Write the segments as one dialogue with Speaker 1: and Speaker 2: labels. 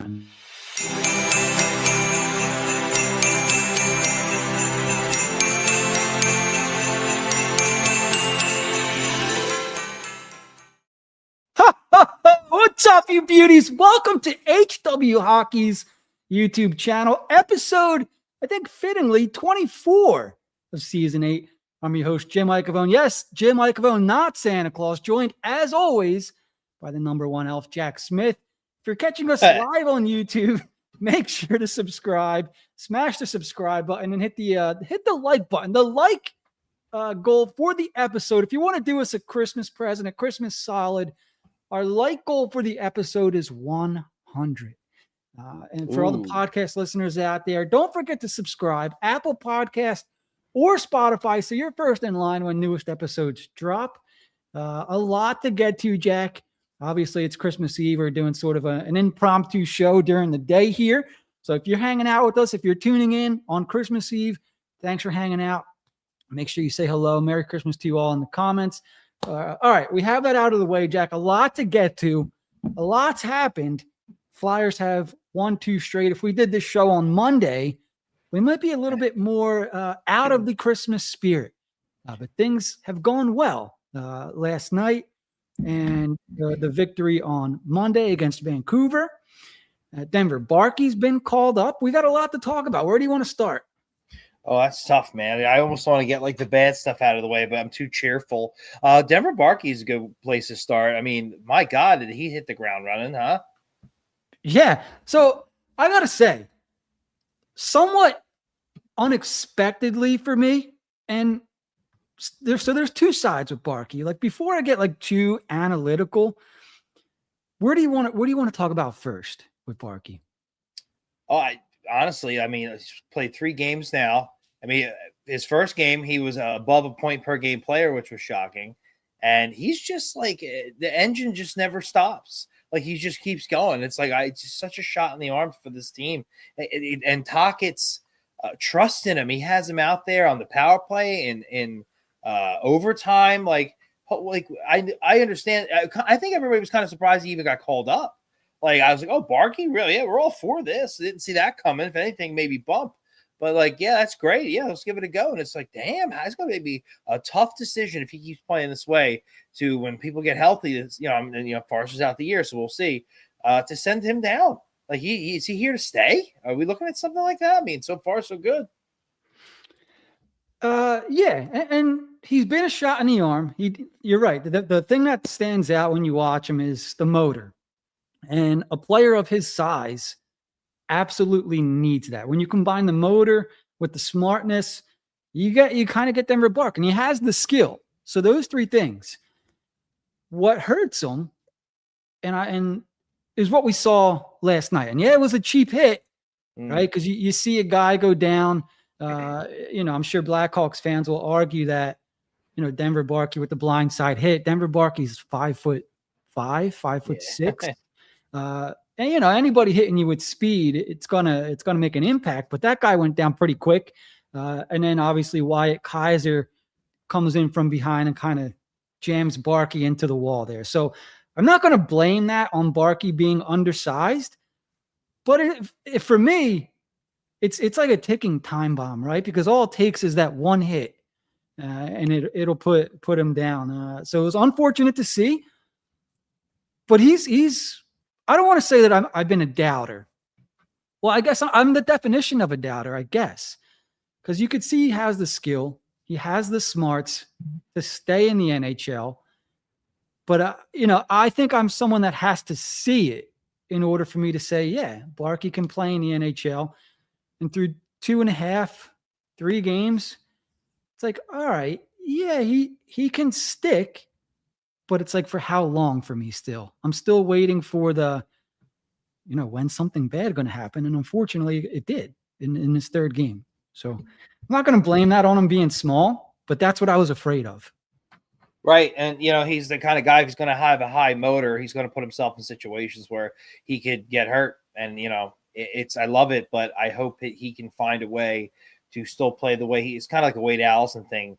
Speaker 1: time. What's up, you beauties? Welcome to HW Hockey's YouTube channel, episode, I think fittingly, 24 of Season 8. I'm your host, Jim Icavone. Yes, Jim Icavone, not Santa Claus, joined, as always, by the number one elf, Jack Smith. If you're catching us live on YouTube, make sure to subscribe, smash the subscribe button, and hit the like button. The like goal for the episode, if you want to do us a Christmas present, a Christmas solid, our like goal for the episode is 100. And for all the podcast listeners out there, don't forget to subscribe, Apple Podcast or Spotify, so you're first in line when newest episodes drop. A lot to get to, Jack. Obviously, it's Christmas Eve. We're doing sort of an impromptu show during the day here. So if you're hanging out with us, if you're tuning in on Christmas Eve, thanks for hanging out. Make sure you say hello. Merry Christmas to you all in the comments. All right, we have that out of the way, Jack. A lot to get to. A lot's happened. Flyers have 1-2 straight. If we did this show on Monday, we might be a little bit more out of the Christmas spirit. But things have gone well last night, and the victory on Monday against Vancouver. Denver Barkey's been called up. We got a lot to talk about. Where do you want to start?
Speaker 2: Oh, that's tough, man. I almost want to get like the bad stuff out of the way, but I'm too cheerful. Denver Barkey is a good place to start. I mean, my God, did he hit the ground running, huh?
Speaker 1: Yeah. So I got to say, somewhat unexpectedly for me, and there's two sides with Barkey. Like, before I get like too analytical, what do you want to talk about first with Barkey?
Speaker 2: Oh, honestly, I mean, he's played 3 games now. I mean, his first game, he was above a point per game player, which was shocking. And he's just like, the engine just never stops. Like, he just keeps going. It's like, it's just such a shot in the arm for this team. And Tocchet's trust in him. He has him out there on the power play in overtime. Like I understand. I think everybody was kind of surprised he even got called up. Like, I was like, oh, Barkey, really? Yeah, we're all for this. Didn't see that coming. If anything, maybe bump. But, like, yeah, that's great. Yeah, let's give it a go. And it's like, damn, it's going to be a tough decision if he keeps playing this way to when people get healthy. It's, Farces out the year, so we'll see, to send him down. Like, is he here to stay? Are we looking at something like that? I mean, so far, so good.
Speaker 1: Yeah, and he's been a shot in the arm. You're right. The thing that stands out when you watch him is the motor. And a player of his size absolutely needs that. When you combine the motor with the smartness, you kind of get Denver Bark, and he has the skill. So those 3 things. What hurts him, and is what we saw last night. And yeah, it was a cheap hit, right? Because you see a guy go down. I'm sure Blackhawks fans will argue that, Denver Barkey with the blindside hit. Denver Barkey's 5'5", 5'6". And anybody hitting you with speed, it's gonna make an impact. But that guy went down pretty quick. And then obviously Wyatt Kaiser comes in from behind and kind of jams Barkey into the wall there. So I'm not going to blame that on Barkey being undersized. But if for me, it's like a ticking time bomb, right? Because all it takes is that one hit, and it'll put him down. So it was unfortunate to see. But he's I don't want to say that I've been a doubter. Well, I guess I'm the definition of a doubter, I guess. Because you could see he has the skill. He has the smarts to stay in the NHL. But, I think I'm someone that has to see it in order for me to say, yeah, Barkey can play in the NHL. And through 2.5, 3 games, it's like, all right, yeah, he can stick. But it's like, for how long for me still? I'm still waiting for when something bad going to happen. And unfortunately, it did in this 3rd game. So I'm not going to blame that on him being small, but that's what I was afraid of.
Speaker 2: Right. And, he's the kind of guy who's going to have a high motor. He's going to put himself in situations where he could get hurt. And, I love it, but I hope that he can find a way to still play the way he is. Kind of like a Wade Allison thing,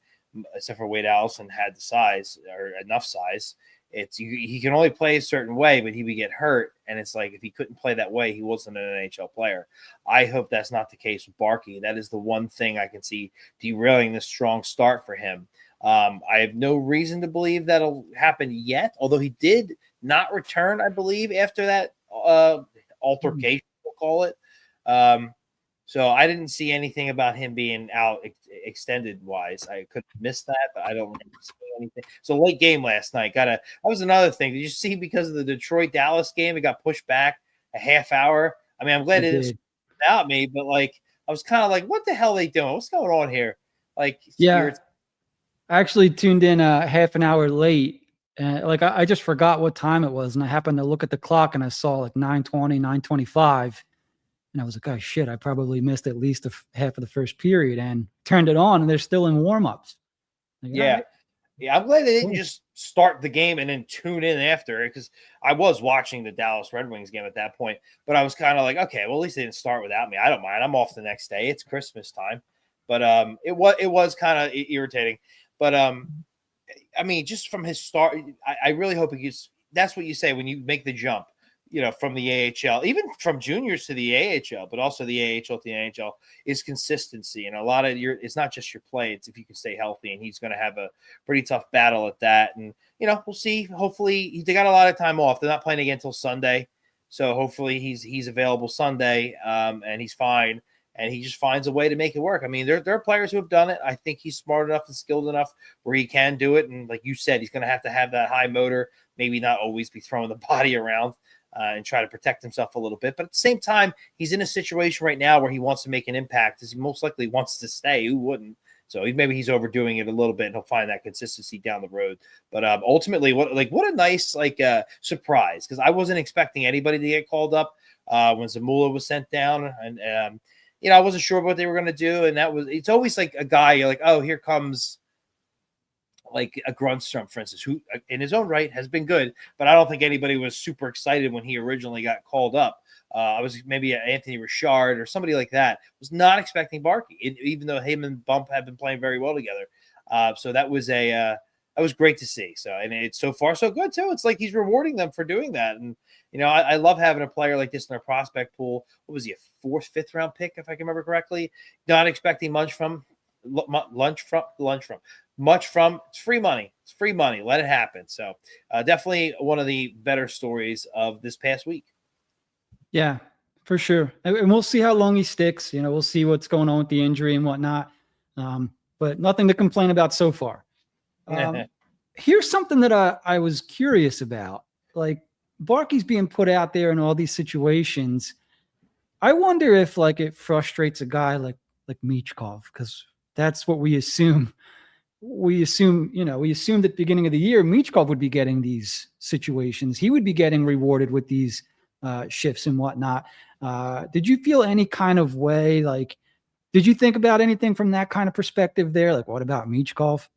Speaker 2: except for Wade Allison had the size or enough size. he can only play a certain way, but he would get hurt. And it's like, if he couldn't play that way, he wasn't an NHL player. I hope that's not the case with Barkey. That is the one thing I can see derailing this strong start for him. I have no reason to believe that'll happen yet, although he did not return, I believe, after that altercation, we'll call it. So I didn't see anything about him being out extended wise. I could have missed that, but I don't see anything. So late game last night. That was another thing. Did you see, because of the Detroit Dallas game, it got pushed back a half hour? I mean, I'm glad it didn't without me, but like, I was kind of like, what the hell are they doing? What's going on here? Like,
Speaker 1: yeah, I actually tuned in half an hour late. Like I just forgot what time it was, and I happened to look at the clock and I saw like 9:20, 9:25. And I was like, oh, shit, I probably missed at least half of the first period, and turned it on, and they're still in warm-ups. Like,
Speaker 2: yeah.
Speaker 1: right.
Speaker 2: Yeah, I'm glad they didn't just start the game and then tune in after it, because I was watching the Dallas Red Wings game at that point. But I was kind of like, okay, well, at least they didn't start without me. I don't mind. I'm off the next day. It's Christmas time. But it was kind of irritating. But, I mean, just from his start, I really hope he gets – that's what you say when you make the jump. From the AHL, even from juniors to the AHL, but also the AHL to the NHL, is consistency. And a lot of it's not just your play, it's if you can stay healthy, and he's going to have a pretty tough battle at that. And, we'll see. Hopefully they got a lot of time off. They're not playing again until Sunday. So hopefully he's available Sunday, and he's fine, and he just finds a way to make it work. I mean, there are players who have done it. I think he's smart enough and skilled enough where he can do it. And like you said, he's going to have that high motor, maybe not always be throwing the body around. And try to protect himself a little bit. But at the same time, he's in a situation right now where he wants to make an impact, as he most likely wants to stay. Who wouldn't? So maybe he's overdoing it a little bit, and he'll find that consistency down the road. But ultimately, what a nice surprise, because I wasn't expecting anybody to get called up when Zamula was sent down. And, I wasn't sure what they were going to do. And it's always like a guy, you're like, oh, here comes like a Grunstrom, for instance, who in his own right has been good, but I don't think anybody was super excited when he originally got called up. I was maybe Anthony Richard or somebody like that. Was not expecting Barkey, even though him and Bump have been playing very well together. So that was that was great to see. So, and it's so far so good too. It's like he's rewarding them for doing that. And I love having a player like this in our prospect pool. What was he, a 4th, 5th round pick, if I can remember correctly? Not expecting much from. It's free money. It's free money. Let it happen. So definitely one of the better stories of this past week.
Speaker 1: Yeah, for sure. And we'll see how long he sticks. We'll see what's going on with the injury and whatnot. But nothing to complain about so far. Here's something that I was curious about. Like, Barkey's being put out there in all these situations. I wonder if it frustrates a guy like Michkov, because that's what we assume. We assumed at the beginning of the year, Michkov would be getting these situations. He would be getting rewarded with these shifts and whatnot. Did you feel any kind of way? Did you think about anything from that kind of perspective there? Like, what about Michkov?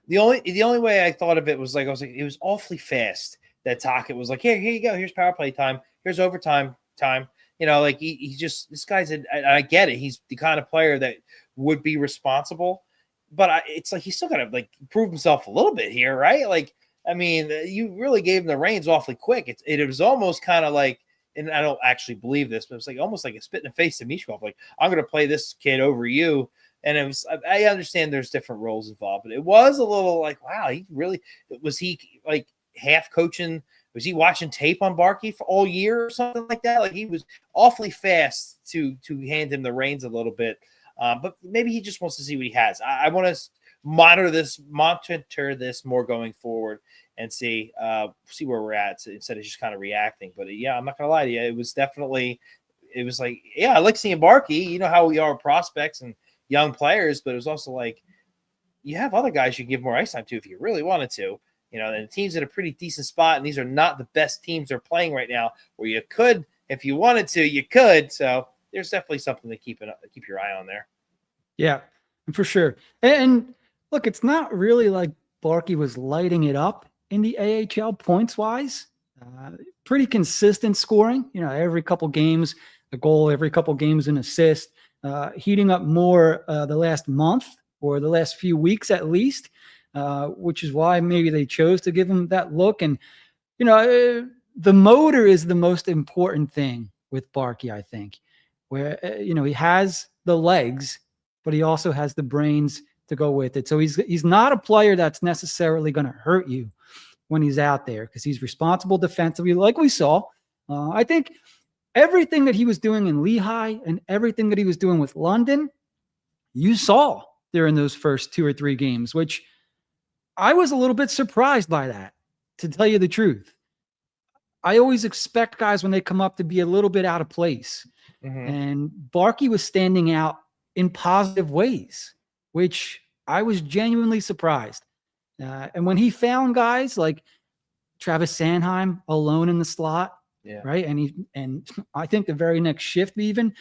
Speaker 1: The
Speaker 2: only way I thought of it was it was awfully fast that Tocchet was like, here you go. Here's power play time. Here's overtime time. He just, this guy's, I get it. He's the kind of player that would be responsible. But it's like he's still got to prove himself a little bit here, right? You really gave him the reins awfully quick. It was almost kind of like, and I don't actually believe this, but it's almost like a spit in the face to Michkov. I'm going to play this kid over you. And it was, I understand there's different roles involved, but it was a little wow, was he half coaching? Was he watching tape on Barkey for all year or something like that? He was awfully fast to hand him the reins a little bit. But maybe he just wants to see what he has. I want to monitor this more going forward and see where we're at instead of just kind of reacting. But yeah, I'm not gonna lie to you. It was I like seeing Barkey. You know how we are with prospects and young players, but it was also you have other guys you can give more ice time to if you really wanted to. And the team's in a pretty decent spot, and these are not the best teams they're playing right now. Where you could, if you wanted to, you could. So there's definitely something to keep your eye on there.
Speaker 1: Yeah, for sure. And look, it's not really like Barkey was lighting it up in the AHL points wise. Pretty consistent scoring. Every couple games a goal, every couple games an assist. Heating up more the last month or the last few weeks at least. which is why maybe they chose to give him that look. And, the motor is the most important thing with Barkey, I think, where, he has the legs, but he also has the brains to go with it. So he's not a player that's necessarily going to hurt you when he's out there because he's responsible defensively, like we saw. I think everything that he was doing in Lehigh and everything that he was doing with London, you saw during those first 2 or 3 games, which I was a little bit surprised by that, to tell you the truth. I always expect guys when they come up to be a little bit out of place.
Speaker 2: Mm-hmm.
Speaker 1: And Barkey was standing out in positive ways, which I was genuinely surprised. And when he found guys like Travis Sanheim alone in the slot, right? And I think the very next shift even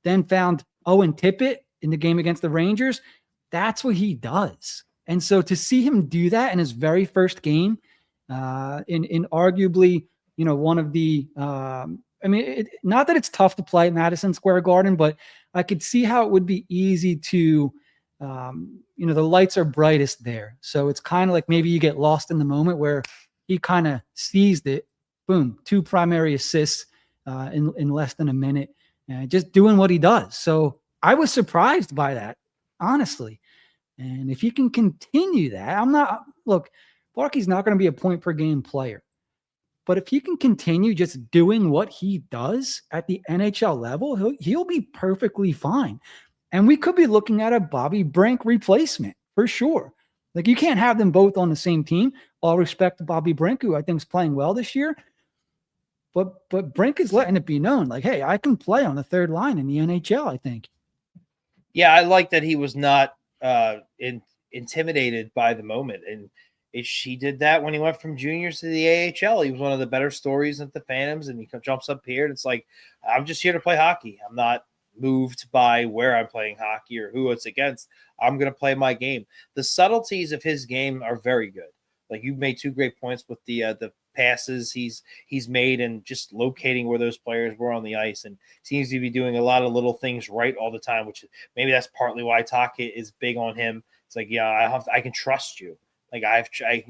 Speaker 1: then found Owen Tippett in the game against the Rangers. That's what he does. And so to see him do that in his very first game, in arguably, one of the, not that it's tough to play at Madison Square Garden, but I could see how it would be easy to, the lights are brightest there. So it's kind of like maybe you get lost in the moment where he kind of seized it. Boom, 2 primary assists in less than a minute, just doing what he does. So I was surprised by that, honestly. And if he can continue that, Barkey's not going to be a point per game player. But if he can continue just doing what he does at the NHL level, he'll be perfectly fine. And we could be looking at a Bobby Brink replacement for sure. Like, you can't have them both on the same team. All respect to Bobby Brink, who I think is playing well this year. But Brink is letting it be known, like, hey, I can play on the third line in the NHL, I think.
Speaker 2: Yeah, I like that he was not intimidated by the moment. And he did that when he went from juniors to the AHL. He was one of the better stories at the Phantoms, and he jumps up here, and it's like, I'm just here to play hockey. I'm not moved by where I'm playing hockey or who it's against. I'm going to play my game. The subtleties of his game are very good. Like, you made 2 great points with the passes he's made and just locating where those players were on the ice, and seems to be doing a lot of little things right all the time, which maybe that's partly why Tocchet is big on him. It's like, yeah, I can trust you. Like, I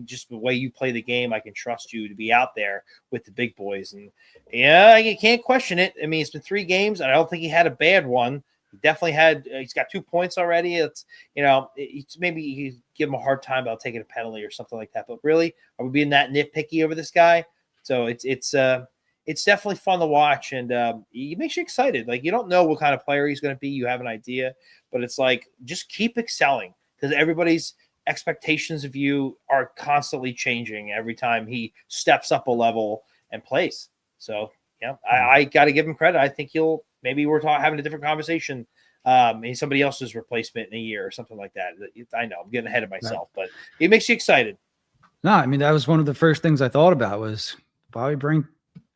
Speaker 2: just the way you play the game, I can trust you to be out there with the big boys. And yeah, you can't question it. I mean, it's been 3 games. I don't think he had a bad one. He definitely had. He's got 2 points already. It's maybe you give him a hard time about taking a penalty or something like that. But really, are we being that nitpicky over this guy? So it's definitely fun to watch, and it makes you excited. Like, you don't know what kind of player he's going to be. You have an idea, but it's like, just keep excelling, because everybody's expectations of you are constantly changing every time he steps up a level and plays. So yeah, I got to give him credit. I think maybe we're having a different conversation. He's somebody else's replacement in a year or something like that. I know I'm getting ahead of myself, but it makes you excited.
Speaker 1: No, I mean, that was one of the first things I thought about was Bobby Brink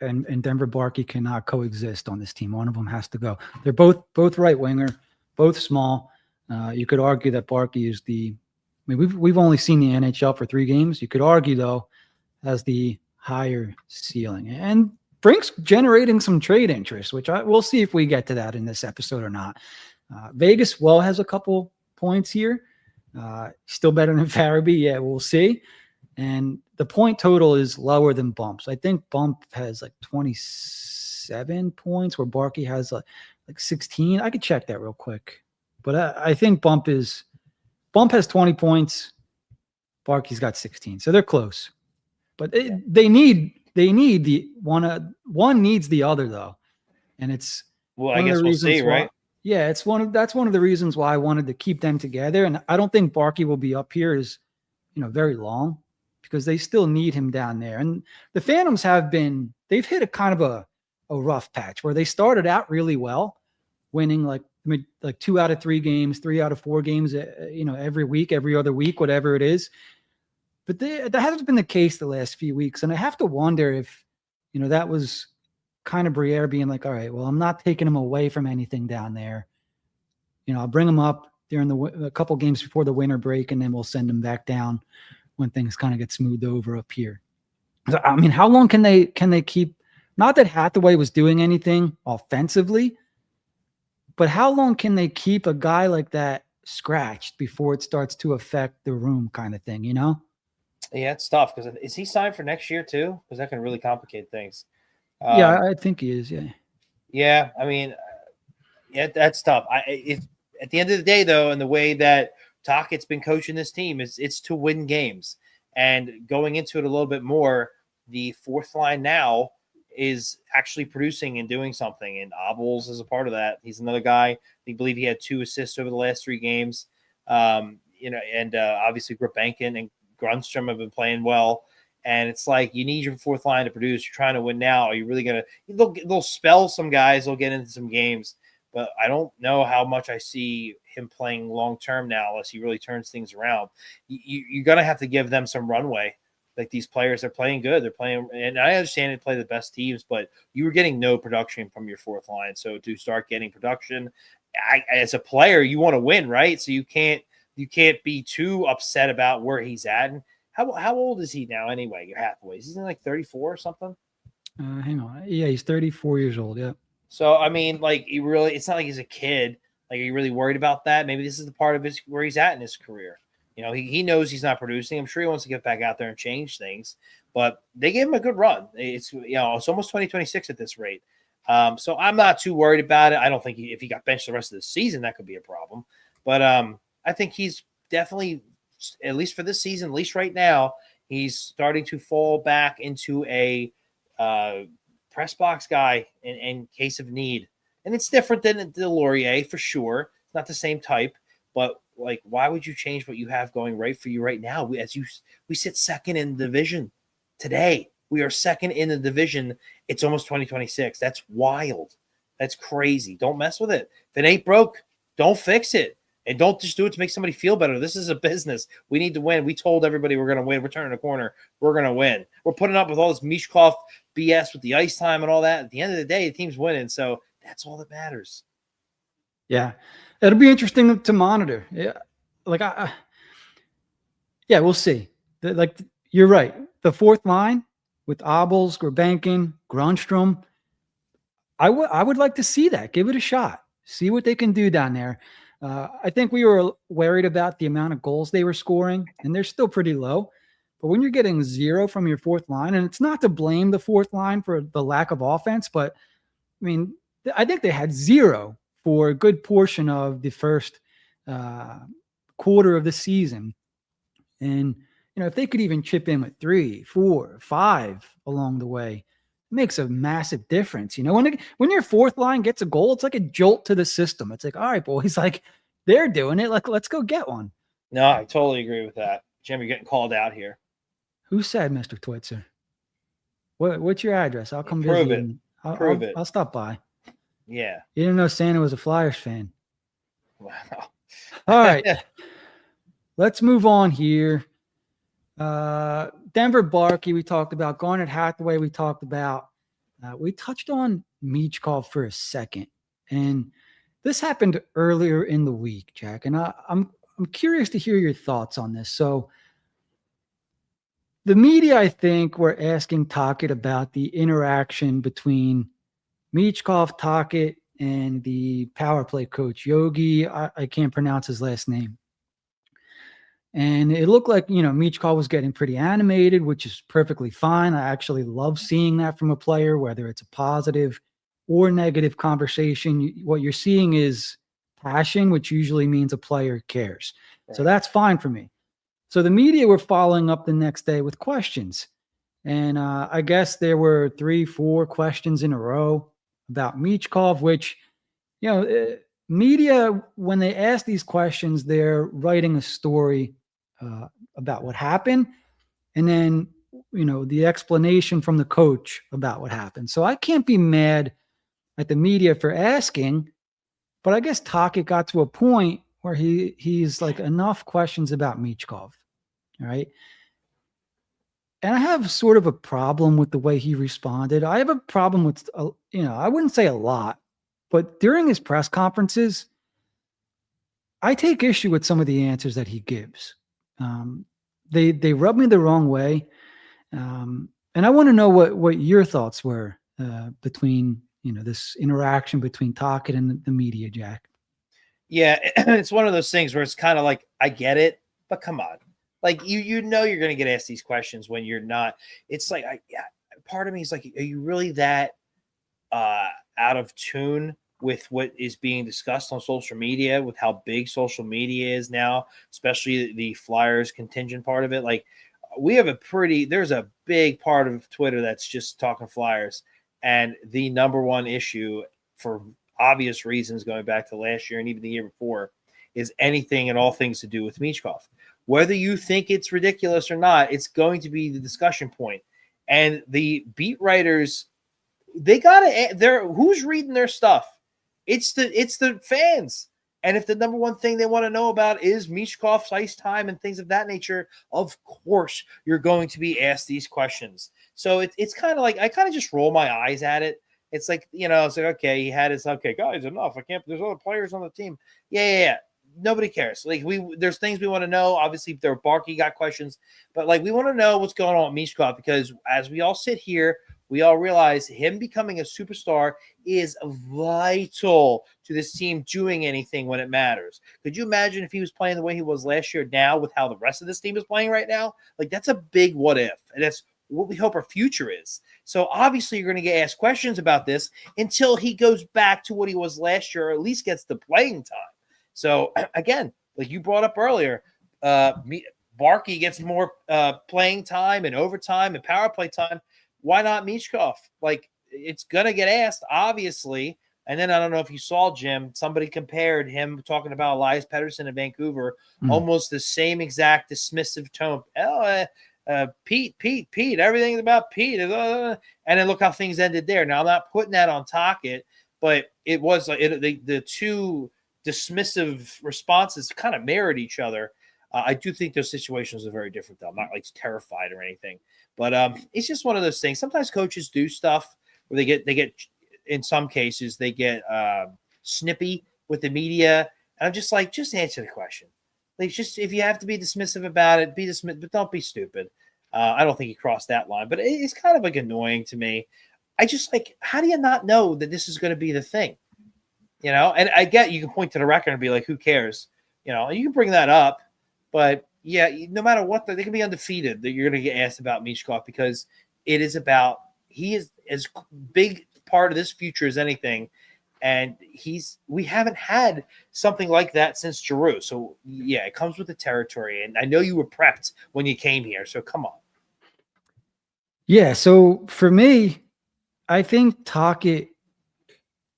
Speaker 1: and Denver Barkey cannot coexist on this team. One of them has to go. They're both right winger, both small. You could argue that Barkey is we've only seen the NHL for 3 games. You could argue, though, has the higher ceiling. And Brink's generating some trade interest, which we'll see if we get to that in this episode or not. Vegas has a couple points here. Still better than Farabee. Yeah, we'll see. And the point total is lower than Bump's. I think Bump has like 27 points, where Barkey has like 16. I could check that real quick. But I think Bump has 20 points. Barkey's got 16. So they're close. But they need the one needs the other, though. And it's
Speaker 2: I guess we'll see, right?
Speaker 1: Yeah, that's one of the reasons why I wanted to keep them together. And I don't think Barkey will be up here very long, because they still need him down there. And the Phantoms they've hit a kind of a rough patch where they started out really well, winning like 2 out of 3 games, 3 out of 4 games, every week, every other week, whatever it is. But that hasn't been the case the last few weeks. And I have to wonder if, that was kind of Briere being like, all right, well, I'm not taking him away from anything down there. I'll bring him up during a couple games before the winter break, and then we'll send him back down when things kind of get smoothed over up here. So, I mean, how long can they keep, not that Hathaway was doing anything offensively, but how long can they keep a guy like that scratched before it starts to affect the room kind of thing, you know?
Speaker 2: Yeah, it's tough because is he signed for next year too? Because that can really complicate things.
Speaker 1: Yeah,
Speaker 2: Um,
Speaker 1: I think he is. Yeah.
Speaker 2: yeah, I mean, yeah, that's tough. At the end of the day, though, and the way that Tocchet's been coaching this team is it's to win games. And going into it a little bit more, the fourth line now is actually producing and doing something. And Obels is a part of that. He's another guy. I believe he had 2 assists over the last 3 games. And obviously Grubenkin and Grunstrom have been playing well. And it's like you need your fourth line to produce. You're trying to win now. Are you really gonna? They'll spell some guys. They'll get into some games, but I don't know how much I see him playing long term now unless he really turns things around. You're gonna have to give them some runway. Like these players are playing good. They're playing, and I understand they play the best teams, but you were getting no production from your fourth line. So to start getting production, as a player, you want to win, right? So you can't be too upset about where he's at. And how old is he now anyway? You're halfway. Is he like 34 or something?
Speaker 1: Hang on. Yeah, he's 34 years old. Yeah.
Speaker 2: So I mean, like it's not like he's a kid. Like, are you really worried about that? Maybe this is the part of his where he's at in his career. You know, he knows he's not producing. I'm sure he wants to get back out there and change things. But they gave him a good run. It's it's almost 2026 at this rate. So I'm not too worried about it. I don't think if he got benched the rest of the season, that could be a problem. But I think he's definitely, at least for this season, at least right now, he's starting to fall back into a press box guy in case of need. And it's different than Delorier for sure. It's not the same type, but like, why would you change what you have going right for you right now? We sit second in the division today. We are second in the division. It's almost 2026. That's wild. That's crazy. Don't mess with it. If it ain't broke, don't fix it. And don't just do it to make somebody feel better. This is a business. We need to win. We told everybody we're going to win. We're turning a corner. We're going to win. We're putting up with all this Michkov BS with the ice time and all that. At the end of the day, the team's winning. So that's all that matters.
Speaker 1: Yeah. It'll be interesting to monitor. Yeah. Like, yeah, we'll see. You're right. The fourth line with Obels, Grubenkin, Grunstrom, I would like to see that. Give it a shot. See what they can do down there. I think we were worried about the amount of goals they were scoring, and they're still pretty low. But when you're getting 0 from your fourth line, and it's not to blame the fourth line for the lack of offense, but I mean, I think they had 0 for a good portion of the first quarter of the season. And, if they could even chip in with 3, 4, 5 along the way, it makes a massive difference. When your fourth line gets a goal, it's like a jolt to the system. It's like, all right, boys, like they're doing it. Like, let's go get one.
Speaker 2: No, I totally agree with that. Jim, you're getting called out here.
Speaker 1: Who said, Mr. Twitzer? What's your address? I'll come
Speaker 2: Prove
Speaker 1: visit.
Speaker 2: Prove it.
Speaker 1: I'll stop by.
Speaker 2: Yeah.
Speaker 1: You didn't know Santa was a Flyers fan.
Speaker 2: Wow.
Speaker 1: All right. Let's move on here. Denver Barkey, we talked about. Garnet Hathaway, we talked about. We touched on Michkov for a second. And this happened earlier in the week, Jack. And I'm curious to hear your thoughts on this. So the media, I think, were asking Tocchet about the interaction between Michkov, Tocchet, and the power play coach, Yogi. I can't pronounce his last name. And it looked like, Michkov was getting pretty animated, which is perfectly fine. I actually love seeing that from a player, whether it's a positive or negative conversation. What you're seeing is passion, which usually means a player cares. Right. So that's fine for me. So the media were following up the next day with questions. And I guess there were 3, 4 questions in a row about Michkov, which, media, when they ask these questions, they're writing a story about what happened, and then the explanation from the coach about what happened. So I can't be mad at the media for asking, but I guess Tocchet got to a point where he's like, enough questions about Michkov, all right? And I have sort of a problem with the way he responded. I have a problem with, I wouldn't say a lot, but during his press conferences, I take issue with some of the answers that he gives. They rub me the wrong way. And I want to know what your thoughts were between, this interaction between Tocchet and the media, Jack.
Speaker 2: Yeah, it's one of those things where it's kind of like, I get it, but come on. Like you know you're going to get asked these questions when you're not. It's like part of me is like, are you really that out of tune with what is being discussed on social media, with how big social media is now, especially the Flyers contingent part of it? Like there's a big part of Twitter that's just talking Flyers. And the number one issue, for obvious reasons going back to last year and even the year before, is anything and all things to do with Michkov. Whether you think it's ridiculous or not, it's going to be the discussion point. And the beat writers, who's reading their stuff? It's the fans. And if the number one thing they want to know about is Michkov's ice time and things of that nature, of course you're going to be asked these questions. So it's kind of like, I kind of just roll my eyes at it. It's like, it's like, okay, he had his, okay, guys, enough. I can't, there's other players on the team. Yeah. Nobody cares. Like there's things we want to know. Obviously, there Barkey got questions, but like we want to know what's going on with Michkov, because as we all sit here, we all realize him becoming a superstar is vital to this team doing anything when it matters. Could you imagine if he was playing the way he was last year now with how the rest of this team is playing right now? Like that's a big what if, and that's what we hope our future is. So obviously you're going to get asked questions about this until he goes back to what he was last year, or at least gets the playing time. So again, like you brought up earlier, Barkey gets more playing time and overtime and power play time. Why not Michkov? Like it's gonna get asked, obviously. And then I don't know if you saw, Jim, somebody compared him talking about Elias Pettersson in Vancouver, almost the same exact dismissive tone. Pete, everything's about Pete. And then look how things ended there. Now I'm not putting that on Tocchet, but it was like the two dismissive responses kind of mirrored each other. I do think those situations are very different, though. I'm not like terrified or anything, but it's just one of those things. Sometimes coaches do stuff where they get in some cases they get snippy with the media, and I'm just like, just answer the question. Like, just if you have to be dismissive about it, be dismissive, but don't be stupid. I don't think he crossed that line, but it's kind of like annoying to me. I just like, how do you not know that this is going to be the thing? And I get you can point to the record and be like, who cares? You can bring that up, but yeah, no matter what, they can be undefeated that you're going to get asked about Michkov, because it is about, he is as big part of this future as anything. And we haven't had something like that since Giroux. So yeah, it comes with the territory. And I know you were prepped when you came here. So come on.
Speaker 1: Yeah. So for me, I think Tocchet,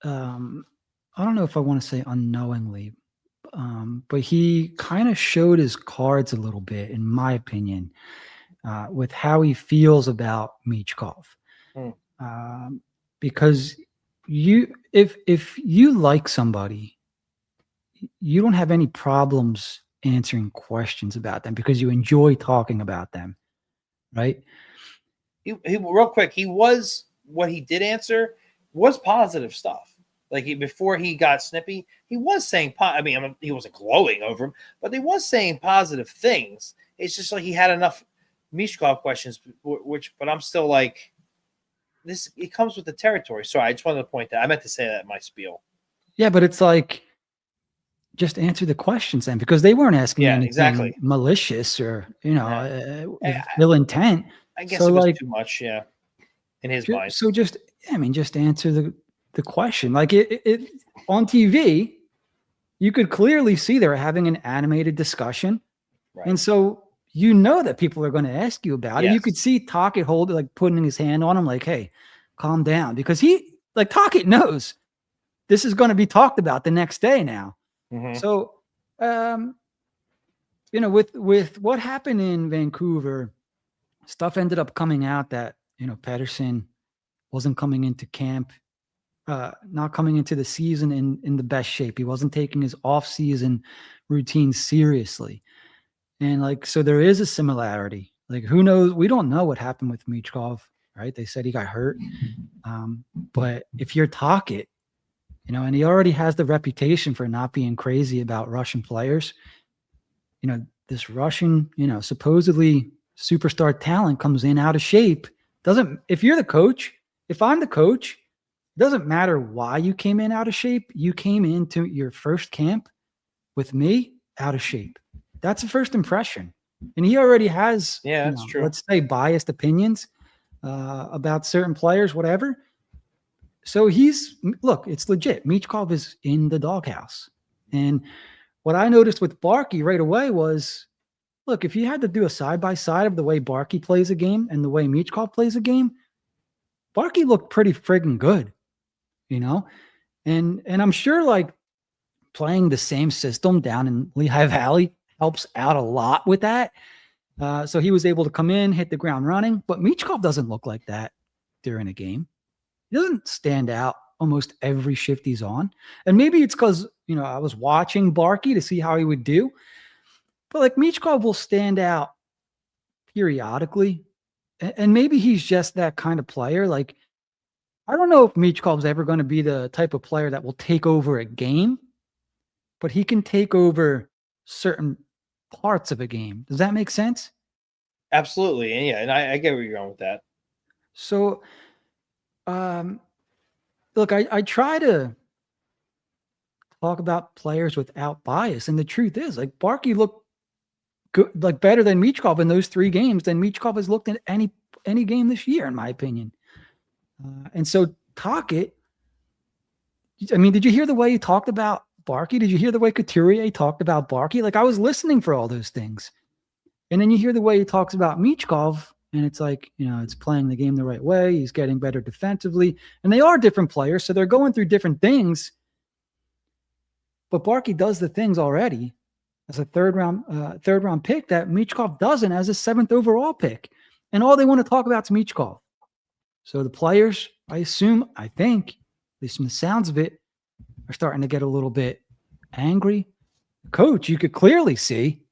Speaker 1: I don't know if I want to say unknowingly, but he kind of showed his cards a little bit, in my opinion, with how he feels about Michkov. Because if you like somebody, you don't have any problems answering questions about them because you enjoy talking about them, right?
Speaker 2: He real quick, what he did answer was positive stuff. Like before he got snippy, he was saying, he wasn't glowing over him, but he was saying positive things. It's just like he had enough Michkov questions, but I'm still like, this, it comes with the territory. Sorry, I just wanted to point that. I meant to say that in my spiel.
Speaker 1: Yeah, but it's like, just answer the questions then, because they weren't asking anything malicious or, ill intent.
Speaker 2: I guess it was too much, yeah, in his mind.
Speaker 1: So just answer the question. Like it on TV, you could clearly see they're having an animated discussion. Right. And so that people are going to ask you about it. You could see Tocchet putting his hand on him like, hey, calm down. Because Tocchet knows this is going to be talked about the next day now. Mm-hmm. So, with what happened in Vancouver, stuff ended up coming out that, Pettersson wasn't coming into camp, not coming into the season in the best shape. He wasn't taking his off-season routine seriously. And so there is a similarity. Like, who knows? We don't know what happened with Michkov, right? They said he got hurt. But if you're Tocchet, and he already has the reputation for not being crazy about Russian players, this Russian, supposedly superstar talent comes in out of shape. If you're the coach, if I'm the coach, it doesn't matter why you came in out of shape. You came into your first camp with me, out of shape. That's a first impression. And he already has,
Speaker 2: Yeah, that's true.
Speaker 1: let's say biased opinions about certain players, whatever. So look, it's legit. Michkov is in the doghouse. And what I noticed with Barkey right away was, look, if you had to do a side by side of the way Barkey plays a game and the way Michkov plays a game, Barkey looked pretty friggin' good, you know? And I'm sure like playing the same system down in Lehigh Valley helps out a lot with that. So he was able to come in, hit the ground running, but Michkov doesn't look like that during a game. He doesn't stand out almost every shift he's on. And maybe it's because, I was watching Barkey to see how he would do. But like Michkov will stand out periodically. And maybe he's just that kind of player. Like, I don't know if Michkov's ever going to be the type of player that will take over a game, but he can take over certain parts of a game. Does that make sense?
Speaker 2: Absolutely. And yeah, and I get where you're going with that.
Speaker 1: So, look, I try to talk about players without bias. And the truth is, like, Barkey looked good, like better than Michkov in those 3 games than Michkov has looked in any game this year, in my opinion. And so Tocchet, I mean, did you hear the way he talked about Barkey? Did you hear the way Couturier talked about Barkey? Like, I was listening for all those things. And then you hear the way he talks about Michkov, and it's like, it's playing the game the right way. He's getting better defensively. And they are different players, so they're going through different things. But Barkey does the things already as a third round pick that Michkov doesn't as a 7th overall pick. And all they want to talk about is Michkov. So the players, I think, at least from the sounds of it, are starting to get a little bit angry. Coach, you could clearly see,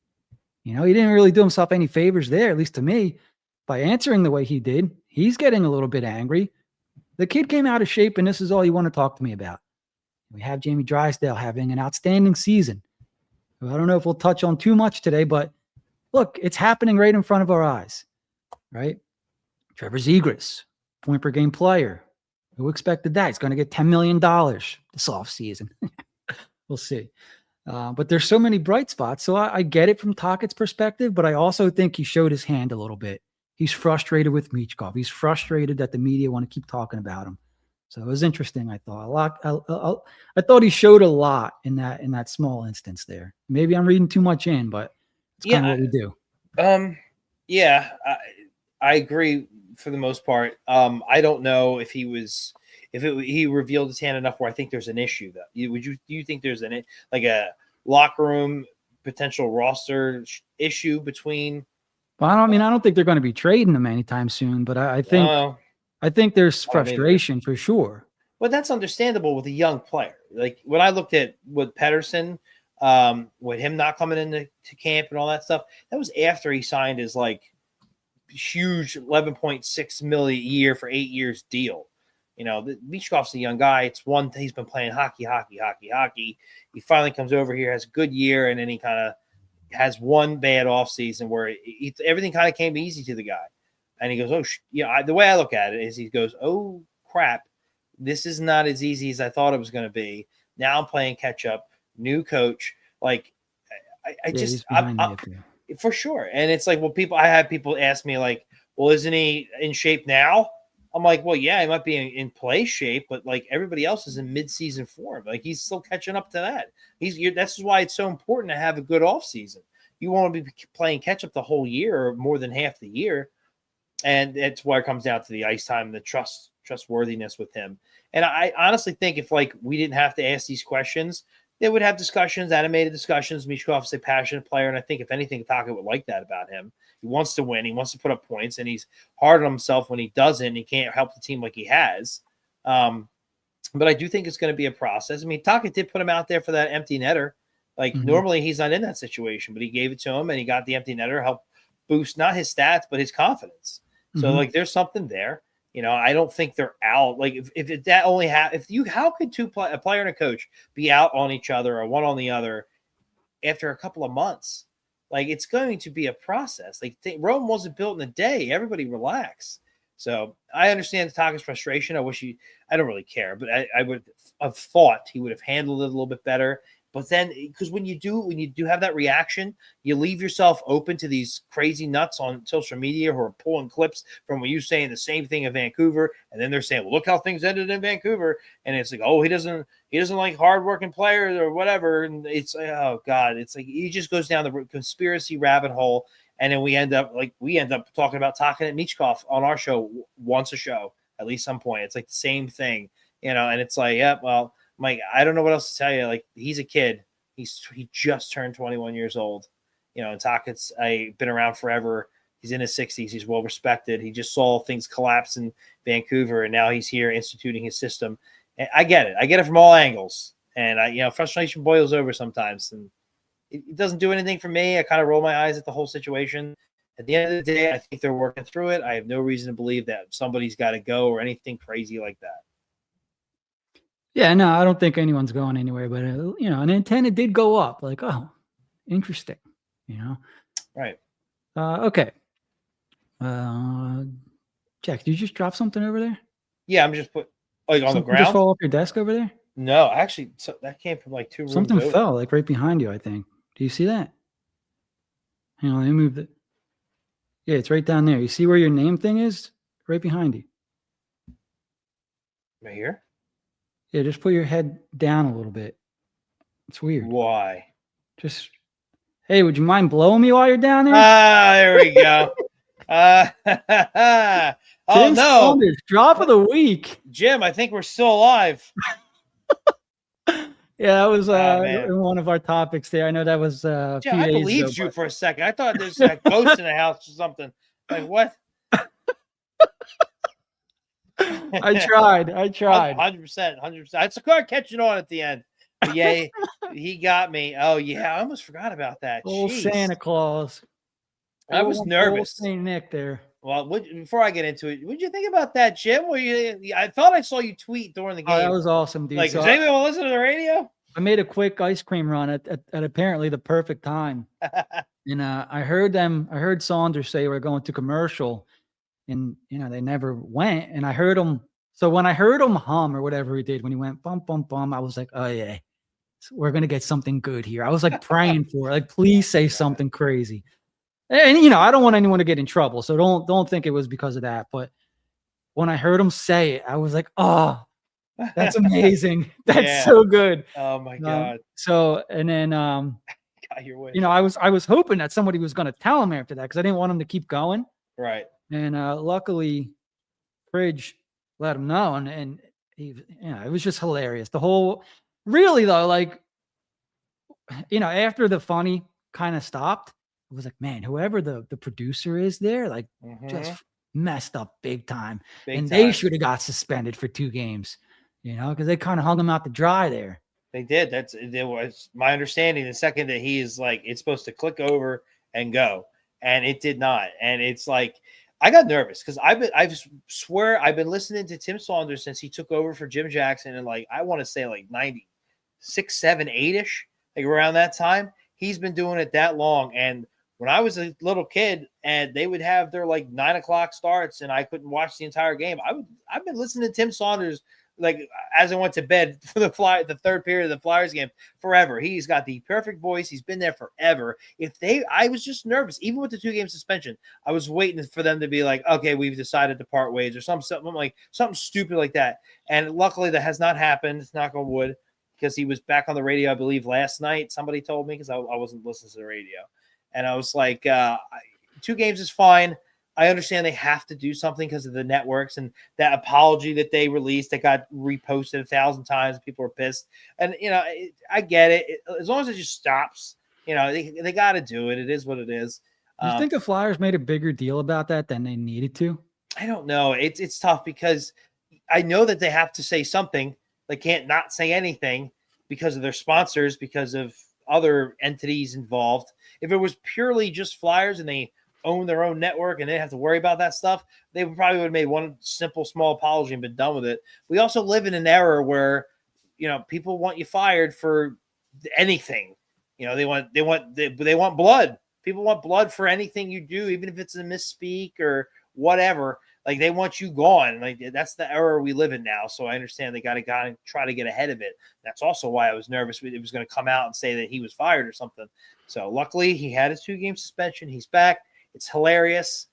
Speaker 1: he didn't really do himself any favors there, at least to me, by answering the way he did. He's getting a little bit angry. The kid came out of shape, and this is all you want to talk to me about. We have Jamie Drysdale having an outstanding season. I don't know if we'll touch on too much today, but look, it's happening right in front of our eyes, right? Trevor Zegras, point per game player. Who expected that? He's going to get $10 million this offseason. We'll see. But there's so many bright spots. So I get it from Tocchet's perspective, but I also think he showed his hand a little bit. He's frustrated with Michkov. He's frustrated that the media want to keep talking about him. So it was interesting. I thought I thought he showed a lot in that small instance there. Maybe I'm reading too much in, but it's kind of what we do.
Speaker 2: Yeah, I agree for the most part. I don't know if he revealed his hand enough where I think there's an issue though. Do you think there's a locker room potential roster issue between?
Speaker 1: Well, I don't think they're going to be trading him anytime soon, but I think there's frustration for sure.
Speaker 2: Well, that's understandable with a young player. Like when I looked at with Pedersen, with him not coming into camp and all that stuff, that was after he signed his huge $11.6 million a year for 8 years deal. Michkov's a young guy. He's been playing hockey. He finally comes over here, has a good year, and then he kind of has one bad offseason where everything kind of came easy to the guy. And he goes, the way I look at it is he goes, oh, crap, this is not as easy as I thought it was going to be. Now I'm playing catch up, new coach. Like, for sure. And it's like, I had people ask me like, well, isn't he in shape now? I'm like, well, yeah, he might be in play shape, but like everybody else is in mid-season form. Like he's still catching up to that. That's why it's so important to have a good offseason. You want to be playing catch up the whole year or more than half the year. And that's why it comes down to the ice time and the trustworthiness with him. And I honestly think if we didn't have to ask these questions, they would have discussions, animated discussions. Michkov is a passionate player. And I think if anything, Tocchet would like that about him. He wants to win. He wants to put up points, and he's hard on himself when he doesn't. He can't help the team like he has. But I do think it's going to be a process. I mean, Tocchet did put him out there for that empty netter. Normally he's not in that situation, but he gave it to him, and he got the empty netter, help boost not his stats, but his confidence. So there's something there. I don't think they're out. Like if that only how could a player and a coach be out on each other or one on the other after a couple of months? Like it's going to be a process. Rome wasn't built in a day. Everybody relax. So I understand Tocchet's frustration. I don't really care, but I would have thought he would have handled it a little bit better. But then, because when you do have that reaction, you leave yourself open to these crazy nuts on social media who are pulling clips from when you saying the same thing in Vancouver, and then they're saying, well, look how things ended in Vancouver, and it's like, oh, he doesn't like hardworking players or whatever, and it's like, oh god, it's like he just goes down the conspiracy rabbit hole, and then we end up talking about Tocchet and Michkov on our show once a show at least some point. It's like the same thing, and it's like, yeah, well. Mike, I don't know what else to tell you. Like, he's a kid. He just turned 21 years old. And Tocchet's been around forever. He's in his 60s. He's well respected. He just saw things collapse in Vancouver, and now he's here instituting his system. And I get it. I get it from all angles. And frustration boils over sometimes, and it doesn't do anything for me. I kind of roll my eyes at the whole situation. At the end of the day, I think they're working through it. I have no reason to believe that somebody's got to go or anything crazy like that.
Speaker 1: Yeah, no, I don't think anyone's going anywhere, but an antenna did go up. Like, oh, interesting.
Speaker 2: Right.
Speaker 1: Okay. Jack, did you just drop something over there?
Speaker 2: Yeah, I'm just on the ground.
Speaker 1: Just fall off your desk over there?
Speaker 2: No, actually, that came from like 2 rooms.
Speaker 1: Something
Speaker 2: over.
Speaker 1: fell like right behind you. I think. Do you see that? Hang on, let me move it. Yeah, it's right down there. You see where your name thing is? Right behind you.
Speaker 2: Right here.
Speaker 1: Yeah, just put your head down a little bit. It's weird.
Speaker 2: Why?
Speaker 1: Just, hey, would you mind blowing me while you're down there?
Speaker 2: There we go. Oh,
Speaker 1: Tim
Speaker 2: no.
Speaker 1: Saunders, drop of the week.
Speaker 2: Jim, I think we're still alive.
Speaker 1: Yeah, that was in one of our topics there. I know that was a
Speaker 2: Jim,
Speaker 1: few
Speaker 2: I
Speaker 1: days
Speaker 2: believed
Speaker 1: ago,
Speaker 2: you for a second. I thought there's a ghost in the house or something. Like, what?
Speaker 1: I tried.
Speaker 2: 100%. I started catching on at the end. But yeah, he got me. Oh, yeah. I almost forgot about that.
Speaker 1: Old
Speaker 2: Jeez.
Speaker 1: Santa Claus.
Speaker 2: I was nervous.
Speaker 1: Old Saint Nick there.
Speaker 2: Well, before I get into it, what did you think about that, Jim? I thought I saw you tweet during the game.
Speaker 1: Oh, that was awesome, dude.
Speaker 2: Like, does anyone want to listen to the radio?
Speaker 1: I made a quick ice cream run at apparently the perfect time. And I heard Saunders say we're going to commercial, and they never went. And I heard him. So when I heard him hum or whatever he did when he went bum bum bum, I was like, oh yeah, we're gonna get something good here. I was like praying for it. Like, please say something crazy. And I don't want anyone to get in trouble, so don't think it was because of that. But when I heard him say it, I was like, oh, that's amazing. That's so good.
Speaker 2: Oh my god.
Speaker 1: And then
Speaker 2: got your wish.
Speaker 1: I was hoping that somebody was going to tell him after that, because I didn't want him to keep going.
Speaker 2: Right.
Speaker 1: And luckily, Fridge let him know, and he, it was just hilarious. The whole, really though, like, after the funny kind of stopped, it was like, man, whoever the producer is there, like, just messed up big time. They should have got suspended for 2 games, because they kind of hung him out to dry there.
Speaker 2: They did. That was my understanding. The second that he is like, it's supposed to click over and go, and it did not. And it's like, I got nervous because I swear I've been listening to Tim Saunders since he took over for Jim Jackson, and like, I want to say like 96, 7, 8-ish, like around that time. He's been doing it that long. And when I was a little kid and they would have their like 9 o'clock starts and I couldn't watch the entire game, I've been listening to Tim Saunders like as I went to bed for the third period of the Flyers game forever. He's got the perfect voice. He's been there forever. I was just nervous, even with the 2-game suspension. I was waiting for them to be like, okay, we've decided to part ways, or something stupid like that. And luckily that has not happened. Knock on wood, because he was back on the radio, I believe, last night. Somebody told me, because I wasn't listening to the radio. And I was like, 2 games is fine. I understand they have to do something because of the networks and that apology that they released that got reposted 1,000 times. People are pissed. And, I get it. As long as it just stops, they got to do it. It is what it is.
Speaker 1: You think the Flyers made a bigger deal about that than they needed to?
Speaker 2: I don't know. It's tough because I know that they have to say something. They can't not say anything because of their sponsors, because of other entities involved. If it was purely just Flyers and they own their own network and they didn't have to worry about that stuff, they probably would have made one simple small apology and been done with it. We also live in an era where people want you fired for anything. They want blood. People want blood for anything you do, even if it's a misspeak or whatever. Like they want you gone. Like that's the era we live in now. So I understand they got to try to get ahead of it. That's also why I was nervous it was going to come out and say that he was fired or something. So luckily he had his 2-game suspension. He's back. It's hilarious.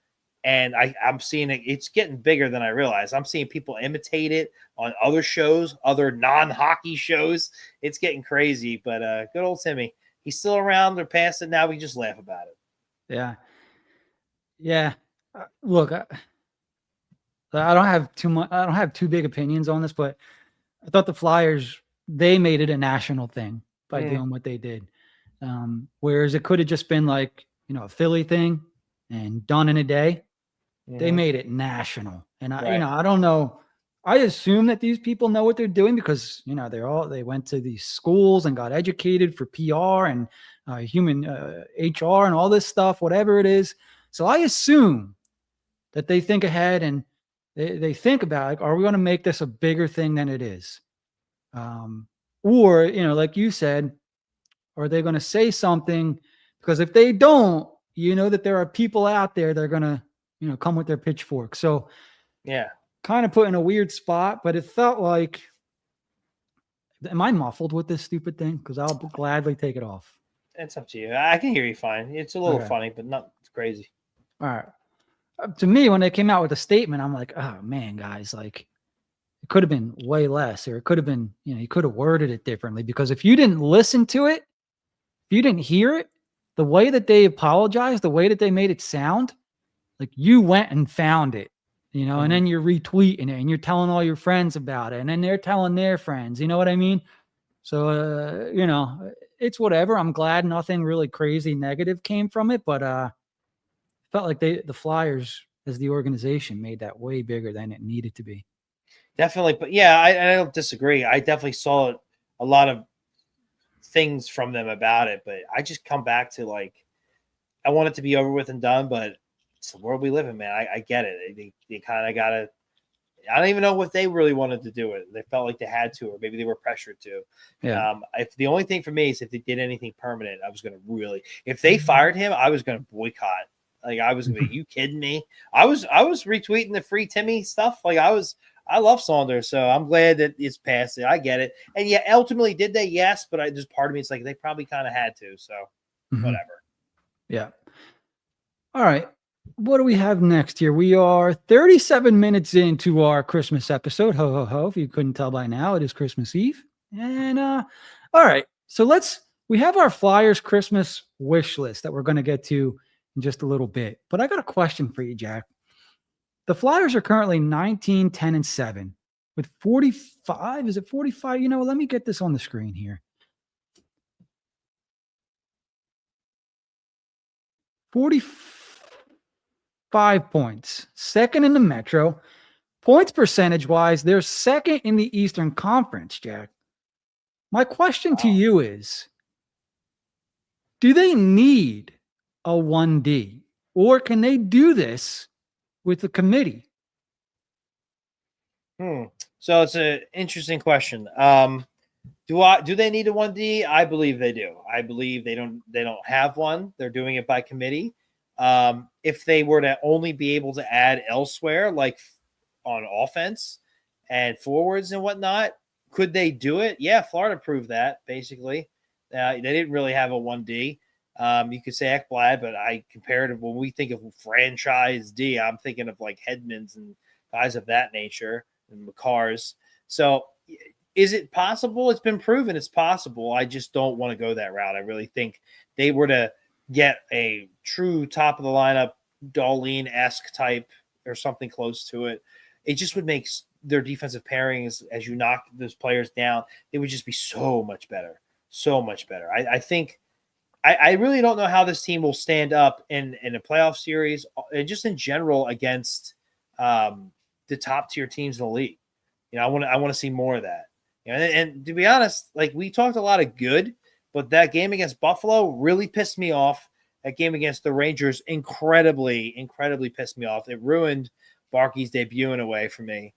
Speaker 2: And I'm seeing it. It's getting bigger than I realized. I'm seeing people imitate it on other shows, other non-hockey shows. It's getting crazy. But good old Timmy. He's still around. They're past it now. We just laugh about it.
Speaker 1: Yeah. Yeah. Look, I don't have too much. I don't have too big opinions on this, but I thought the Flyers, they made it a national thing by doing what they did. Whereas it could have just been like, a Philly thing and done in a day. They made it national. And I don't know. I assume that these people know what they're doing because, they went to these schools and got educated for PR and human HR and all this stuff, whatever it is. So I assume that they think ahead and they think about, like, are we going to make this a bigger thing than it is? Or, like you said, are they going to say something? Because if they don't, that there are people out there that are going to, come with their pitchfork. So
Speaker 2: yeah,
Speaker 1: kind of put in a weird spot, but it felt like, am I muffled with this stupid thing? Because I'll gladly take it off.
Speaker 2: It's up to you. I can hear you fine. It's a little funny, but not crazy.
Speaker 1: All right. To me, when they came out with a statement, I'm like, oh man, guys, like it could have been way less, or it could have been, you could have worded it differently. Because if you didn't listen to it, if you didn't hear it, the way that they apologized, the way that they made it sound, like you went and found it, and then you're retweeting it and you're telling all your friends about it, and then they're telling their friends, you know what I mean? So, it's whatever. I'm glad nothing really crazy negative came from it, but felt like the Flyers as the organization made that way bigger than it needed to be.
Speaker 2: Definitely. But yeah, I don't disagree. I definitely saw a lot of things from them about it, but I just come back to like, I want it to be over with and done, but it's the world we live in, man. I get it. They kind of got to, I don't even know if they really wanted to do it. They felt like they had to, or maybe they were pressured to.
Speaker 1: Yeah.
Speaker 2: If the only thing for me is if they did anything permanent, I was going to really, if they fired him, I was going to boycott. Like I was going to be, you kidding me? I was retweeting the free Timmy stuff. Like I love Saunders, so I'm glad that it's past it. I get it. And yeah, ultimately, did they? Yes, but there's part of me, it's like they probably kind of had to. So whatever.
Speaker 1: Yeah. All right. What do we have next here? We are 37 minutes into our Christmas episode. Ho, ho, ho. If you couldn't tell by now, it is Christmas Eve. And all right. So we have our Flyers Christmas wish list that we're going to get to in just a little bit. But I got a question for you, Jack. The Flyers are currently 19, 10, and 7 with 45. Is it 45? Let me get this on the screen here. 45 points. Second in the Metro. Points percentage-wise, they're second in the Eastern Conference, Jack. My question to you is, do they need a 1D? Or can they do this with the committee?
Speaker 2: So it's an interesting question. Do they need a 1D? I believe they do. I believe they don't have one. They're doing it by committee. If they were to only be able to add elsewhere, like on offense and forwards and whatnot, could they do it? Yeah, Florida proved that, basically. They didn't really have a 1D. You could say Ekblad, but when we think of franchise D, I'm thinking of like Hedmans and guys of that nature and McCars. So is it possible? It's been proven it's possible. I just don't want to go that route. I really think they were to get a true top of the lineup, Darlene-esque type or something close to it. It just would make their defensive pairings, as you knock those players down, they would just be so much better. So much better. I think I really don't know how this team will stand up in a playoff series and just in general against the top tier teams in the league. I want to see more of that. And to be honest, like we talked a lot of good, but that game against Buffalo really pissed me off. That game against the Rangers incredibly pissed me off. It ruined Barkey's debut in a way for me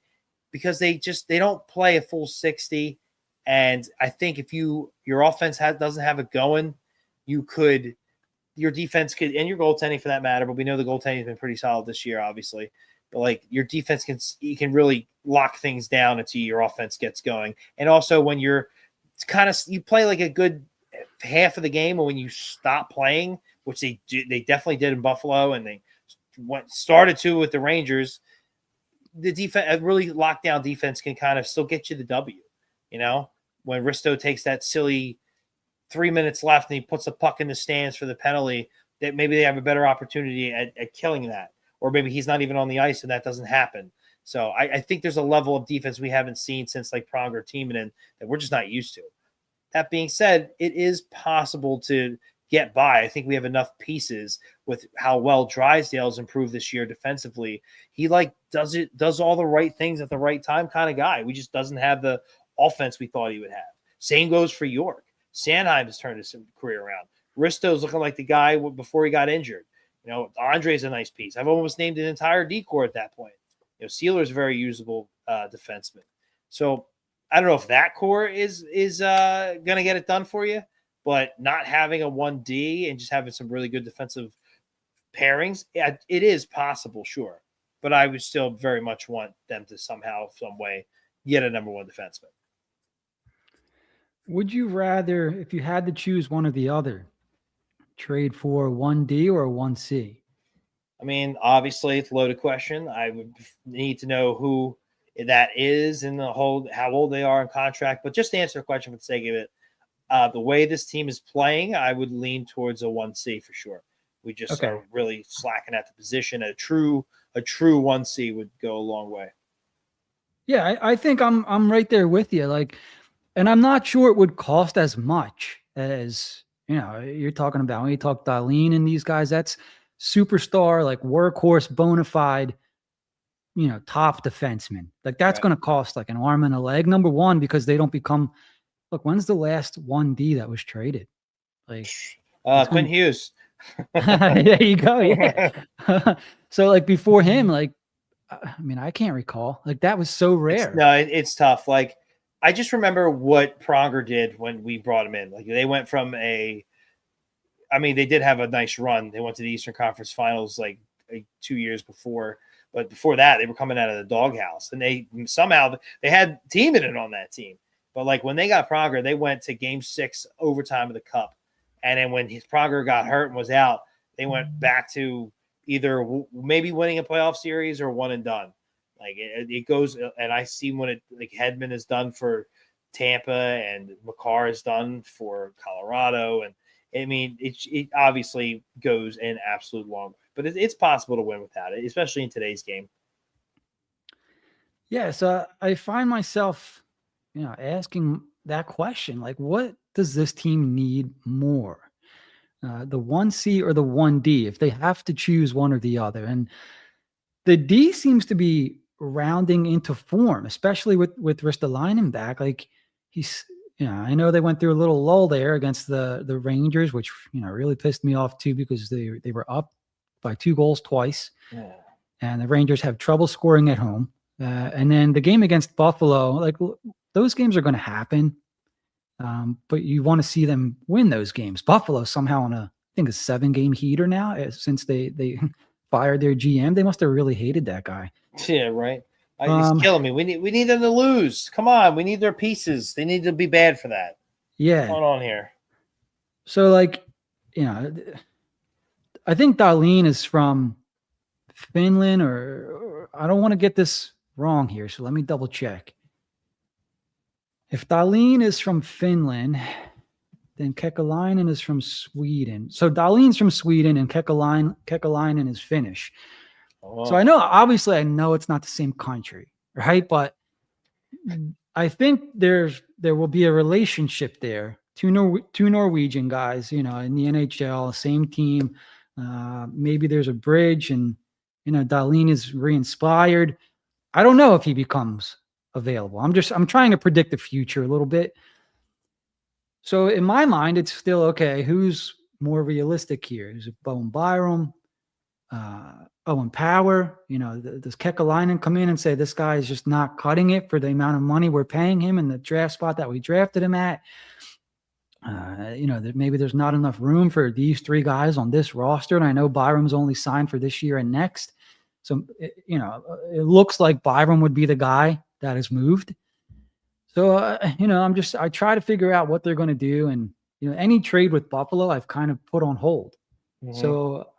Speaker 2: because they don't play a full 60. And I think if your offense doesn't have it going, your defense could, and your goaltending for that matter, but we know the goaltending has been pretty solid this year, obviously. like your defense can really lock things down until your offense gets going. And also when you play like a good half of the game, and when you stop playing, which they definitely did in Buffalo, and they started to with the Rangers, the defense, a really lockdown defense, can kind of still get you the W. When Risto takes that silly 3 minutes left and he puts a puck in the stands for the penalty, that maybe they have a better opportunity at killing that. Or maybe he's not even on the ice and that doesn't happen. So I think there's a level of defense we haven't seen since like Pronger Timonen that we're just not used to. That being said, it is possible to get by. I think we have enough pieces with how well Drysdale's improved this year defensively. He does all the right things at the right time kind of guy. We just doesn't have the offense we thought he would have. Same goes for York. Sanheim has turned his career around. Risto's looking like the guy before he got injured. Andre's a nice piece. I've almost named an entire decor at that point. Sealer's a very usable defenseman. So I don't know if that core is going to get it done for you, but not having a 1D and just having some really good defensive pairings, it is possible, sure. But I would still very much want them to somehow, some way, get a number one defenseman.
Speaker 1: Would you rather, if you had to choose one or the other, trade for a 1D or a 1C?
Speaker 2: I mean, obviously, it's a loaded question. I would need to know who that is and how old they are in contract. But just to answer the question for the sake of it, the way this team is playing, I would lean towards a 1C for sure. We just are really slacking at the position. A true 1C would go a long way.
Speaker 1: Yeah, I think I'm right there with you. And I'm not sure it would cost as much as, you're talking about when you talk Dahlin and these guys. That's superstar, like workhorse, bona fide, top defenseman. Like that's going to cost like an arm and a leg. Number one, because they don't become. Look, when's the last 1D that was traded? Like
Speaker 2: Quinn Hughes.
Speaker 1: There you go. Yeah. So like before him, like I can't recall. Like that was so rare.
Speaker 2: It's tough. Like I just remember what Pronger did when we brought him in. Like they went from they did have a nice run. They went to the Eastern Conference Finals like 2 years before. But before that, they were coming out of the doghouse. And they had Timonen on that team. But like when they got Pronger, they went to Game 6 overtime of the Cup. And then when Pronger got hurt and was out, they went back to either maybe winning a playoff series or one and done. Like it goes, and I see when it like Hedman is done for Tampa and Makar is done for Colorado, and it obviously goes an absolute long way. But it's possible to win without it, especially in today's game.
Speaker 1: Yeah, so I find myself, asking that question, like, what does this team need more? The 1C or the 1D, if they have to choose one or the other. And the D seems to be rounding into form, especially with Ristolainen back. Like he's, I know they went through a little lull there against the Rangers, which, really pissed me off too, because they were up by 2 goals twice. Yeah. And the Rangers have trouble scoring at home. And then the game against Buffalo, like those games are going to happen. But you want to see them win those games. Buffalo somehow I think a 7-game heater now since they fired their GM. They must have really hated that guy.
Speaker 2: Yeah, right. He's killing me. We need them to lose. Come on, we need their pieces. They need to be bad for that.
Speaker 1: Yeah.
Speaker 2: What's going on here?
Speaker 1: So like, I think Dahlin is from Finland, or I don't want to get this wrong here, so let me double check. If Dahlin is from Finland, then Kekalainen is from Sweden. So Dahlin's from Sweden and Kekalainen is Finnish. Oh. So obviously I know it's not the same country, right? But I think there will be a relationship there. Two Norwegian guys, in the NHL, same team. Maybe there's a bridge, and Dahlin is re-inspired. I don't know if he becomes available. I'm trying to predict the future a little bit. So in my mind, it's still okay. Who's more realistic here? Is it Bowen Byram? Owen Power? Does Kekalainen come in and say this guy is just not cutting it for the amount of money we're paying him in the draft spot that we drafted him at? That maybe there's not enough room for these 3 guys on this roster. And I know Byram's only signed for this year and next. So, it looks like Byram would be the guy that is moved. So, I try to figure out what they're going to do. And, any trade with Buffalo, I've kind of put on hold.
Speaker 2: Mhm.
Speaker 1: So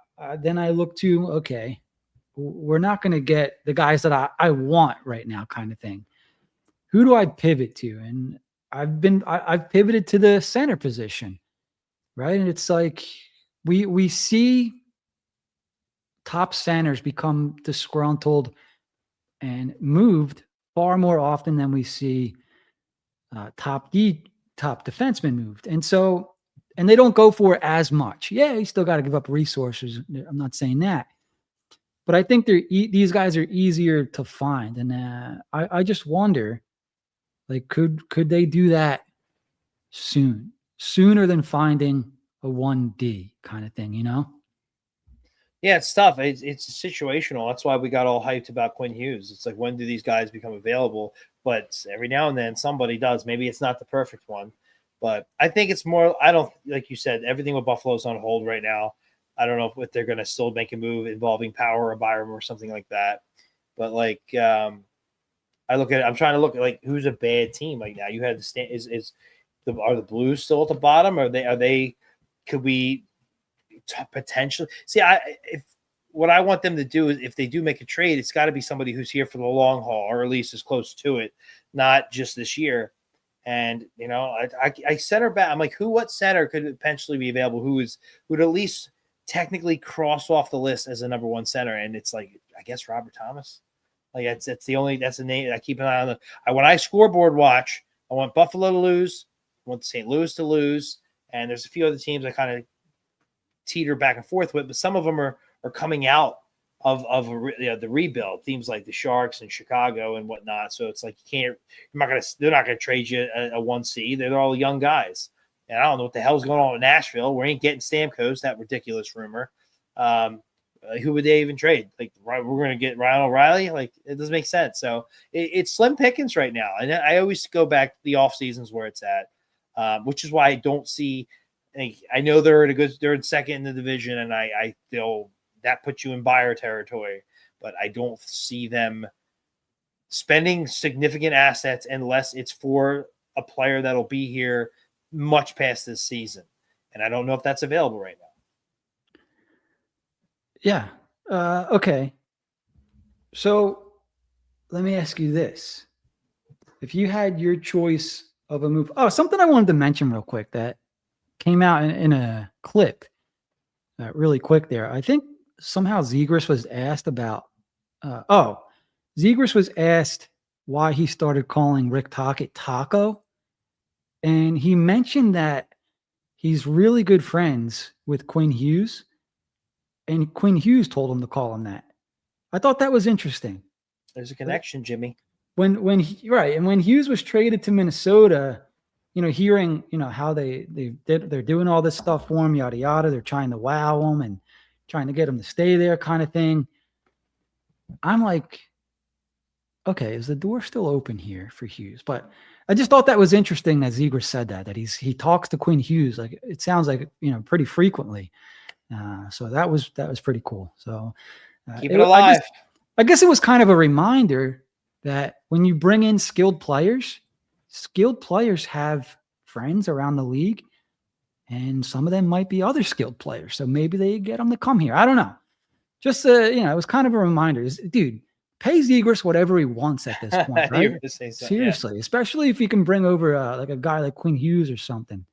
Speaker 1: then I look to, okay, we're not going to get the guys that I want right now kind of thing. Who do I pivot to? And I've pivoted to the center position, right? And it's like we see top centers become disgruntled and moved far more often than we see top defensemen moved. And they don't go for as much. Yeah, you still got to give up resources. I'm not saying that, but I think these guys are easier to find. And I just wonder, like, could they do that sooner than finding a 1D kind of thing,
Speaker 2: Yeah, it's tough. It's situational. That's why we got all hyped about Quinn Hughes. It's like, when do these guys become available? But every now and then somebody does. Maybe it's not the perfect one, but I think it's more. I don't, like you said, everything with Buffalo's on hold right now. I don't know if they're going to still make a move involving Power or Byram or something like that. But like, I look at it, I'm trying to look at, like, who's a bad team right now. You had the stand. Are the Blues still at the bottom? Are they? Could we potentially see? What I want them to do is, if they do make a trade, it's got to be somebody who's here for the long haul, or at least as close to it, not just this year. And I center back. I'm like, what center could potentially be available? Would at least technically cross off the list as a number one center? And it's like, I guess Robert Thomas. Like, that's the name I keep an eye on. When I scoreboard watch, I want Buffalo to lose, I want St. Louis to lose, and there's a few other teams I kind of teeter back and forth with, but some of them are coming out of the rebuild, teams like the Sharks and Chicago and whatnot. So it's like, they're not going to trade you a 1C. They're all young guys. And I don't know what the hell's going on with Nashville. We ain't getting Stamkos, that ridiculous rumor. Who would they even trade? Like, we're going to get Ryan O'Reilly? Like, it doesn't make sense. So it's slim pickings right now. And I always go back to the off seasons where it's at, which is why I don't see. I know they're in second in the division, and I feel that puts you in buyer territory, but I don't see them spending significant assets unless it's for a player that'll be here much past this season. And I don't know if that's available right now.
Speaker 1: Yeah. Okay. So let me ask you this. If you had your choice of a move, something I wanted to mention real quick that came out in a clip really quick there. I think somehow Zegras was asked about, Zegras was asked why he started calling Rick Tocchet Taco. And he mentioned that he's really good friends with Quinn Hughes. And Quinn Hughes told him to call him that. I thought that was interesting.
Speaker 2: There's a connection, Jimmy.
Speaker 1: When Hughes was traded to Minnesota, hearing, how they're doing all this stuff for him, yada, yada. They're trying to wow him and trying to get him to stay there kind of thing. I'm like, okay, is the door still open here for Hughes? But I just thought that was interesting that Zegras said that he talks to Quinn Hughes. Like, it sounds like, pretty frequently. So that was pretty cool. So
Speaker 2: keep it alive.
Speaker 1: I guess it was kind of a reminder that when you bring in skilled players have friends around the league, and some of them might be other skilled players. So maybe they get them to come here. I don't know. Just, it was kind of a reminder. Dude, pay Zegras whatever he wants at this point, right? Seriously, yeah. Especially if you can bring over like a guy like Quinn Hughes or something.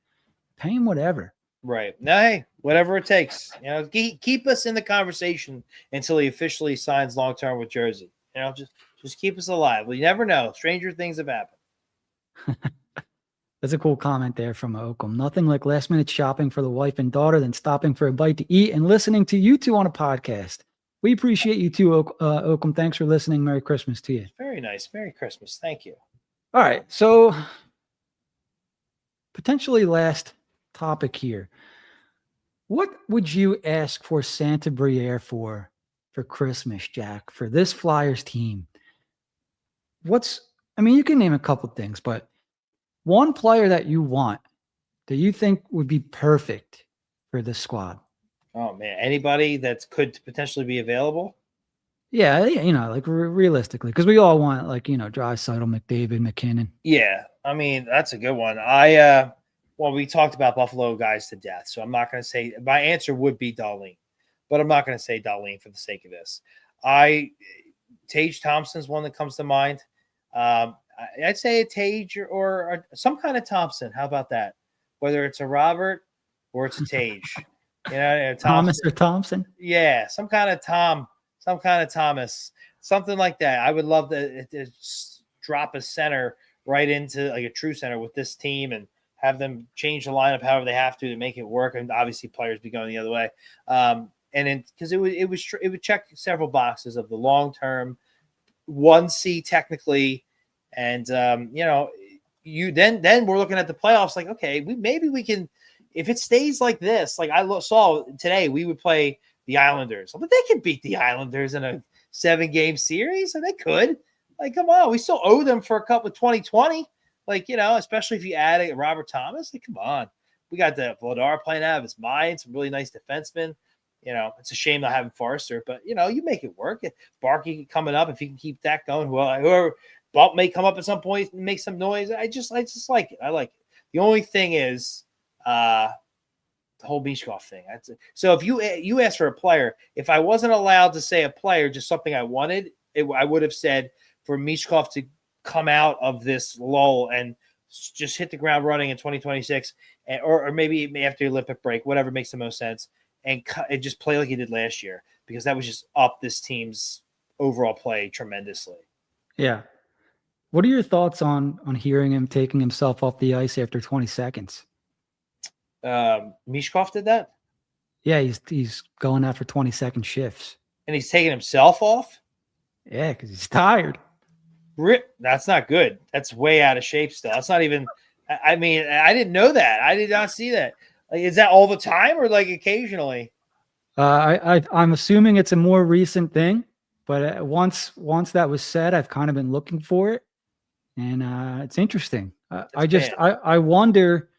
Speaker 1: Pay him whatever.
Speaker 2: Right. No, hey, whatever it takes. Keep us in the conversation until he officially signs long-term with Jersey. Just keep us alive. Well, you never know. Stranger things have happened.
Speaker 1: That's a cool comment there from Oakham. Nothing like last-minute shopping for the wife and daughter than stopping for a bite to eat and listening to you two on a podcast. We appreciate you too, Oakham. Thanks for listening. Merry Christmas to you.
Speaker 2: Very nice. Merry Christmas. Thank you.
Speaker 1: All right. So potentially last topic here. What would you ask for Santa Briere for Christmas, Jack, for this Flyers team? You can name a couple things, but one player that you want that you think would be perfect for this squad.
Speaker 2: Oh man, anybody that could potentially be available?
Speaker 1: Yeah, like realistically, because we all want like Draisaitl, McDavid, McKinnon.
Speaker 2: Yeah, I mean that's a good one. Well, we talked about Buffalo guys to death, so I'm not going to say my answer would be Darlene, but I'm not going to say Darlene for the sake of this. Tage Thompson's one that comes to mind. I'd say a Tage or some kind of Thompson. How about that? Whether it's a Robert or it's a Tage,
Speaker 1: Thomas or Thompson.
Speaker 2: Yeah, some kind of Thomas, something like that. I would love to drop a center right into like a true center with this team and have them change the lineup however they have to make it work. And obviously players be going the other way. And then because it would check several boxes of the long term 1C technically, and then we're looking at the playoffs like, okay, maybe we can, if it stays like this, like I saw today, we would play the Islanders, but they can beat the Islanders in a 7-game series, and they could. Like, come on, we still owe them for a cup of 2020. Like, especially if you add a Robert Thomas, like, come on. We got the Vladar playing out of his mind, some really nice defensemen. It's a shame not having Forrester, but you make it work. Barkey coming up, if he can keep that going, whoever Bump may come up at some point and make some noise. I just like it. I like it. The only thing is the whole Michkov thing. So if you asked for a player, if I wasn't allowed to say a player, just something I wanted, I would have said for Michkov to come out of this lull and just hit the ground running in 2026, or maybe after the Olympic break, whatever makes the most sense, and just play like he did last year, because that was just up this team's overall play tremendously.
Speaker 1: Yeah. What are your thoughts on hearing him taking himself off the ice after 20 seconds?
Speaker 2: Michkov did that?
Speaker 1: Yeah, he's going after 20-second shifts.
Speaker 2: And he's taking himself off?
Speaker 1: Yeah, because he's tired.
Speaker 2: That's not good. That's way out of shape still. That's not even – I mean, I didn't know that. I did not see that. Like, is that all the time or like occasionally?
Speaker 1: I'm assuming it's a more recent thing, but once that was said, I've kind of been looking for it, and it's interesting. I wonder,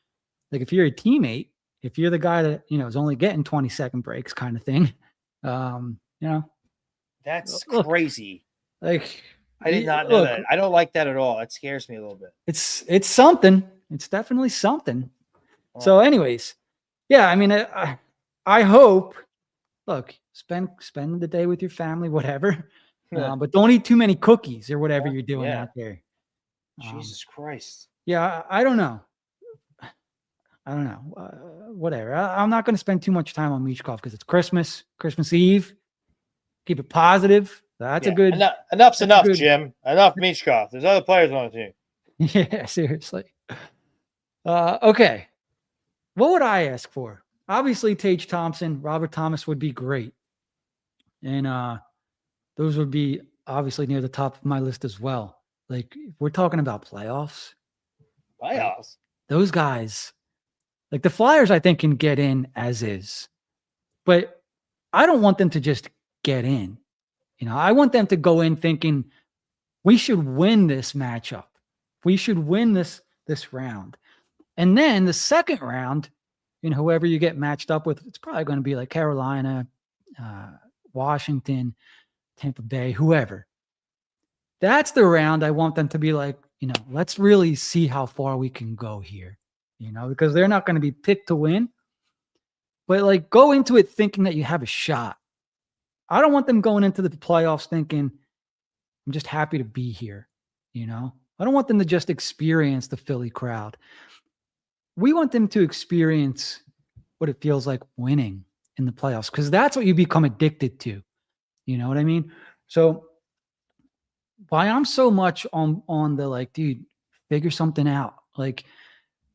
Speaker 1: like, if you're a teammate, if you're the guy that is only getting 20-second breaks, kind of thing.
Speaker 2: That's crazy.
Speaker 1: Like,
Speaker 2: I did not know that. I don't like that at all. It scares me a little bit.
Speaker 1: It's something. It's definitely something. Oh. So, anyways, yeah. I mean, I hope. Look, spend the day with your family, whatever. Yeah. But don't eat too many cookies or whatever you're doing out there.
Speaker 2: Jesus Christ.
Speaker 1: Yeah, I don't know. Whatever. I'm not going to spend too much time on Michkov because it's Christmas Eve. Keep it positive. That's a good.
Speaker 2: Enough's enough, Jim. Enough Michkov. There's other players on the team.
Speaker 1: Yeah, seriously. Okay. What would I ask for? Obviously, Tage Thompson, Robert Thomas would be great. And those would be obviously near the top of my list as well. Like, if we're talking about playoffs. Those guys, like the Flyers, I think can get in as is. But I don't want them to just get in. I want them to go in thinking we should win this matchup. We should win this round. And then the second round, whoever you get matched up with, it's probably going to be like Carolina, Washington, Tampa Bay, whoever. That's the round I want them to be like, let's really see how far we can go here, because they're not going to be picked to win. But like, go into it thinking that you have a shot. I don't want them going into the playoffs thinking, I'm just happy to be here. I don't want them to just experience the Philly crowd. We want them to experience what it feels like winning in the playoffs, because that's what you become addicted to. You know what I mean? So why I'm so much on the like, dude, figure something out. Like,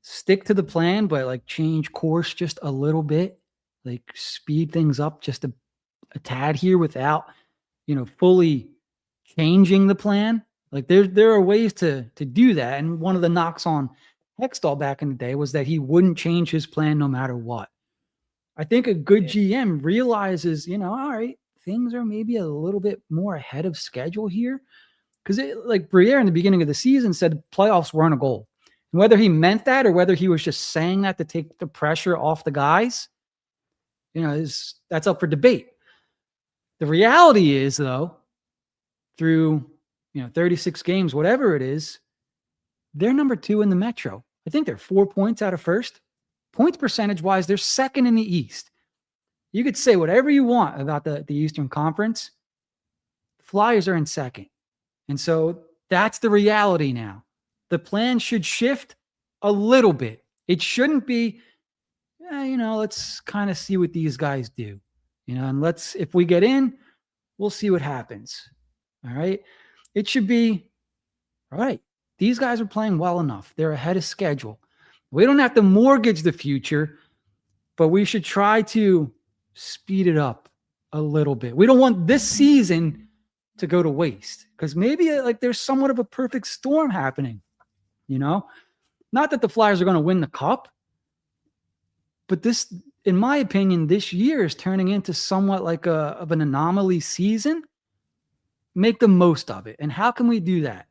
Speaker 1: stick to the plan, but like change course just a little bit. Like, speed things up just a tad here without, fully changing the plan. Like, there are ways to do that. And one of the knocks on Hextall back in the day was that he wouldn't change his plan no matter what. I think a good GM realizes, all right, things are maybe a little bit more ahead of schedule here. Because like Briere in the beginning of the season said playoffs weren't a goal. And whether he meant that or whether he was just saying that to take the pressure off the guys, that's up for debate. The reality is, though, through 36 games, whatever it is, they're number 2 in the Metro. I think they're 4 points out of first. Points percentage wise, they're second in the East. You could say whatever you want about the Eastern Conference. Flyers are in second. And so that's the reality now. The plan should shift a little bit. It shouldn't be, let's kind of see what these guys do. And if we get in, we'll see what happens. All right. It should be, all right, these guys are playing well enough. They're ahead of schedule. We don't have to mortgage the future, but we should try to speed it up a little bit. We don't want this season to go to waste because maybe there's somewhat of a perfect storm happening, Not that the Flyers are going to win the cup, but this, in my opinion, this year is turning into somewhat like of an anomaly season. Make the most of it. And how can we do that?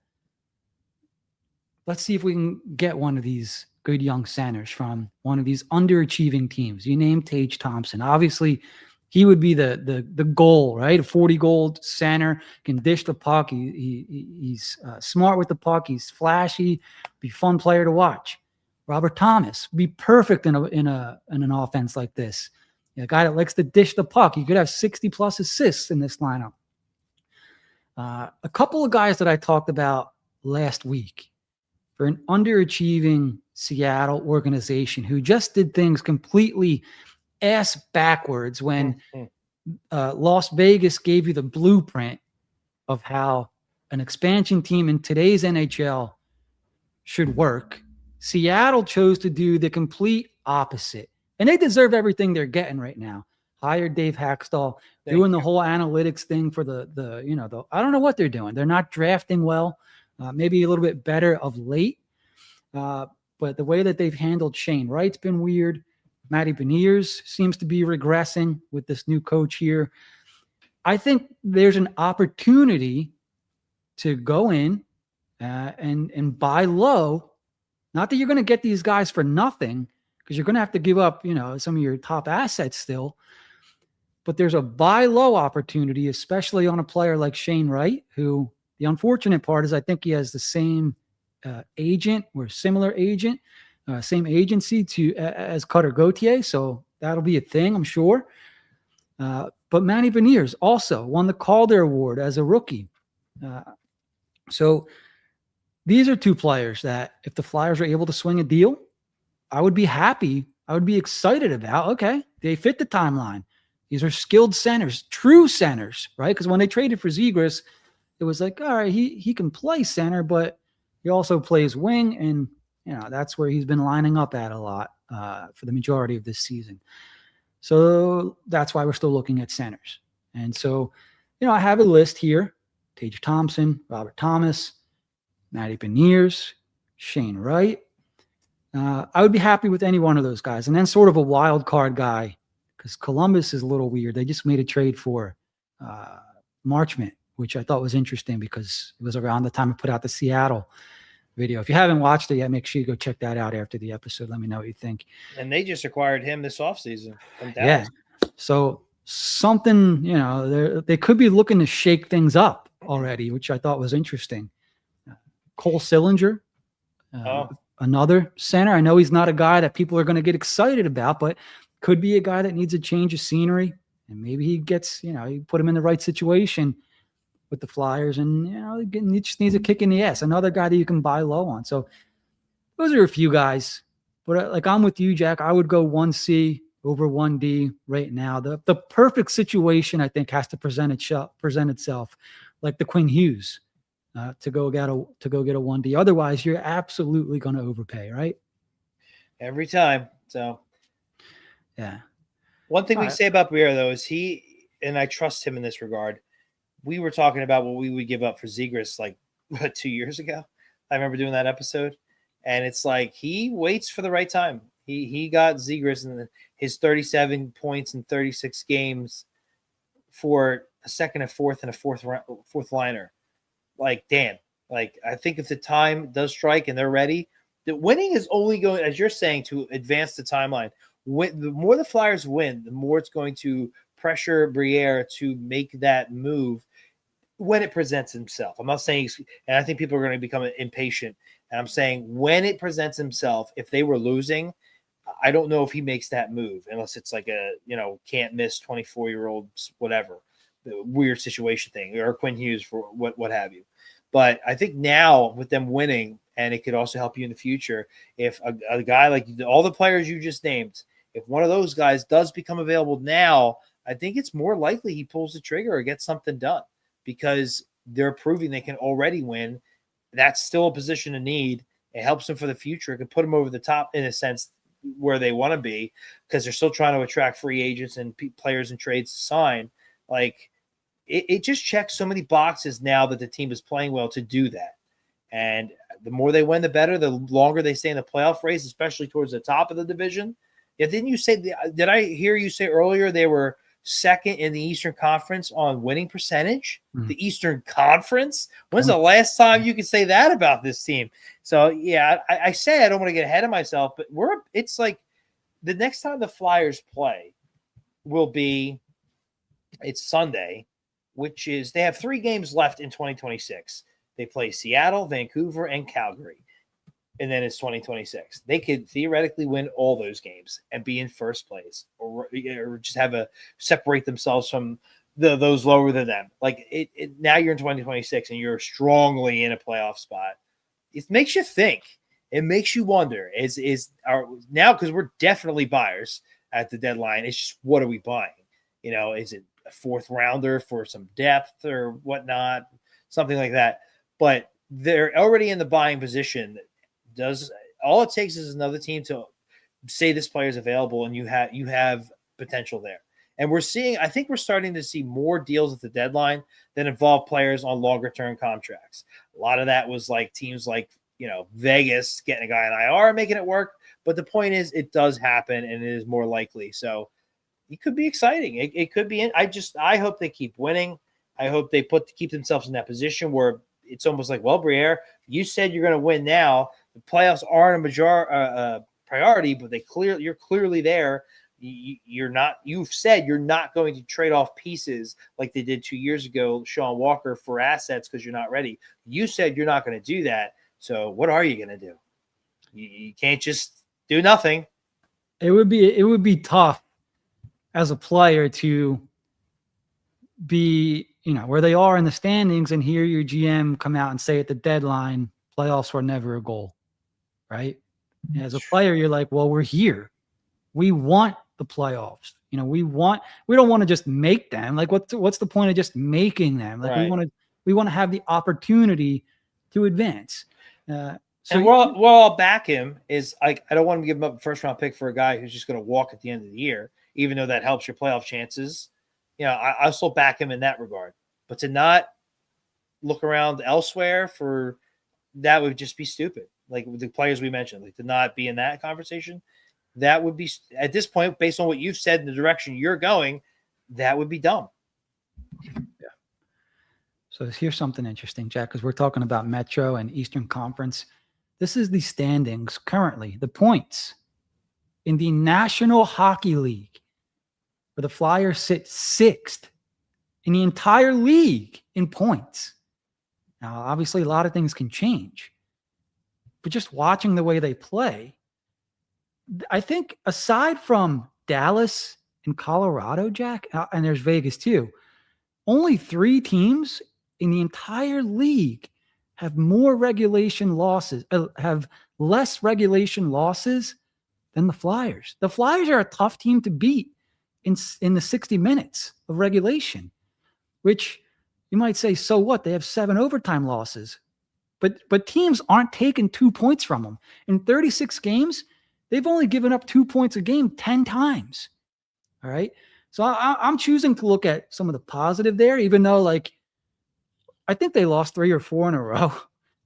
Speaker 1: Let's see if we can get one of these good young centers from one of these underachieving teams. You named Tage Thompson. Obviously, he would be the goal, right? A 40-goal center, can dish the puck. He's smart with the puck. He's flashy. Be a fun player to watch. Robert Thomas be perfect in an offense like this. A guy that likes to dish the puck. He could have 60+ assists in this lineup. A couple of guys that I talked about last week for an underachieving Seattle organization who just did things completely ass backwards when Las Vegas gave you the blueprint of how an expansion team in today's NHL should work. Seattle chose to do the complete opposite, and they deserve everything they're getting right now. Hired Dave Haxtell, doing the whole analytics thing for the I don't know what they're doing. They're not drafting well, maybe a little bit better of late. But the way that they've handled Shane Wright's been weird. Matty Beniers seems to be regressing with this new coach here. I think there's an opportunity to go in and buy low. Not that you're going to get these guys for nothing, because you're going to have to give up, some of your top assets still. But there's a buy low opportunity, especially on a player like Shane Wright, who the unfortunate part is I think he has the same agent or similar agent, same agency as Cutter Gauthier. So that'll be a thing, I'm sure. But Matty Beniers also won the Calder Award as a rookie. So these are two players that if the Flyers are able to swing a deal, I would be happy. I would be excited about, okay, they fit the timeline. These are skilled centers, true centers, right? Because when they traded for Zegras, it was like, all right, he can play center, but he also plays wing, and that's where he's been lining up at a lot for the majority of this season. So that's why we're still looking at centers. And so, I have a list here: Tage Thompson, Robert Thomas, Matty Beniers, Shane Wright. I would be happy with any one of those guys. And then sort of a wild card guy, because Columbus is a little weird. They just made a trade for Marchment, which I thought was interesting because it was around the time I put out the Seattle video. If you haven't watched it yet, make sure you go check that out after the episode. Let me know what you think.
Speaker 2: And they just acquired him this offseason from Dallas.
Speaker 1: Yeah. So something, they could be looking to shake things up already, which I thought was interesting. Cole Sillinger, another center. I know he's not a guy that people are going to get excited about, but could be a guy that needs a change of scenery. And maybe he gets, you put him in the right situation with the Flyers, and he just needs a kick in the ass. Another guy that you can buy low on. So those are a few guys. But I'm with you, Jack. I would go 1C over 1D right now. The perfect situation, I think, has to present itself, like the Quinn Hughes, to go get a 1D. Otherwise, you're absolutely going to overpay, right?
Speaker 2: Every time. So,
Speaker 1: yeah.
Speaker 2: One thing we can say about Briere, though, is and I trust him in this regard. We were talking about what we would give up for Zegras 2 years ago. I remember doing that episode. And it's like he waits for the right time. He got Zegras in his 37 points in 36 games for a second, a fourth, and a fourth liner. Dan, I think if the time does strike and they're ready, the winning is only going, as you're saying, to advance the timeline. The more the Flyers win, the more it's going to pressure Briere to make that move. when it presents himself. I'm not saying, and I think people are going to become impatient. And I'm saying when it presents himself, if they were losing, I don't know if he makes that move unless it's like a, can't miss 24-year-old, whatever, the weird situation thing, or Quinn Hughes for what have you. But I think now with them winning, and it could also help you in the future, if a guy like all the players you just named, if one of those guys does become available now, I think it's more likely he pulls the trigger or gets something done because they're proving they can already win. That's still a position of need. It helps them for the future. It could put them over the top in a sense where they want to be because they're still trying to attract free agents and players and trades to sign. Like it just checks so many boxes now that the team is playing well to do that. And the more they win, the better, the longer they stay in the playoff race, especially towards the top of the division. Yeah, didn't you say, did I hear you say earlier they were second in the Eastern Conference on winning percentage? The Eastern Conference? When's the last time you could say that about this team? So, yeah, I say I don't want to get ahead of myself, but it's like the next time the Flyers play will be, it's Sunday, which is, they have 3 games left in 2026. They play Seattle, Vancouver, and Calgary. And then it's 2026. They could theoretically win all those games and be in first place, or just separate themselves from those lower than them. Like now you're in 2026 and you're strongly in a playoff spot. It makes you think. It makes you wonder. Now because we're definitely buyers at the deadline. It's just, what are we buying? Is it a 4th rounder for some depth or whatnot, something like that? But they're already in the buying position. All it takes is another team to say this player is available, and you have potential there. And I think we're starting to see more deals at the deadline that involve players on longer term contracts. A lot of that was like teams like Vegas getting a guy on IR, making it work. But the point is, it does happen, and it is more likely. So it could be exciting. It could be. I hope they keep winning. I hope they keep themselves in that position where it's almost like, well, Briere, you said you're going to win now. The playoffs aren't a priority, but you're clearly there. You've said you're not going to trade off pieces like they did 2 years ago, Sean Walker, for assets because you're not ready. You said you're not going to do that. So what are you going to do? You can't just do nothing.
Speaker 1: It would be tough as a player to be, where they are in the standings and hear your GM come out and say at the deadline, playoffs were never a goal, right? And as a player, you're like, well, we're here. We want the playoffs. We don't want to just make them. Like, what's the point of just making them? Like,
Speaker 2: right.
Speaker 1: we want to have the opportunity to advance.
Speaker 2: So we'll all back him. I don't want to give him up a 1st-round pick for a guy who's just going to walk at the end of the year, even though that helps your playoff chances. I still back him in that regard. But to not look around elsewhere that would just be stupid. Like with the players we mentioned, like to not be in that conversation, that would be, at this point, based on what you've said in the direction you're going, that would be dumb.
Speaker 1: Yeah. So here's something interesting, Jack, because we're talking about Metro and Eastern Conference. This is the standings currently, the points in the National Hockey League, where the Flyers sit 6th in the entire league in points. Now, obviously, a lot of things can change, but just watching the way they play, I think aside from Dallas and Colorado, Jack, and there's Vegas too, only 3 teams in the entire league have have less regulation losses than the Flyers. The Flyers are a tough team to beat in the 60 minutes of regulation, which you might say, so what? They have 7 overtime losses. But teams aren't taking 2 points from them. In 36 games, they've only given up 2 points a game 10 times. All right? So I'm choosing to look at some of the positive there, even though, like, I think they lost 3 or 4 in a row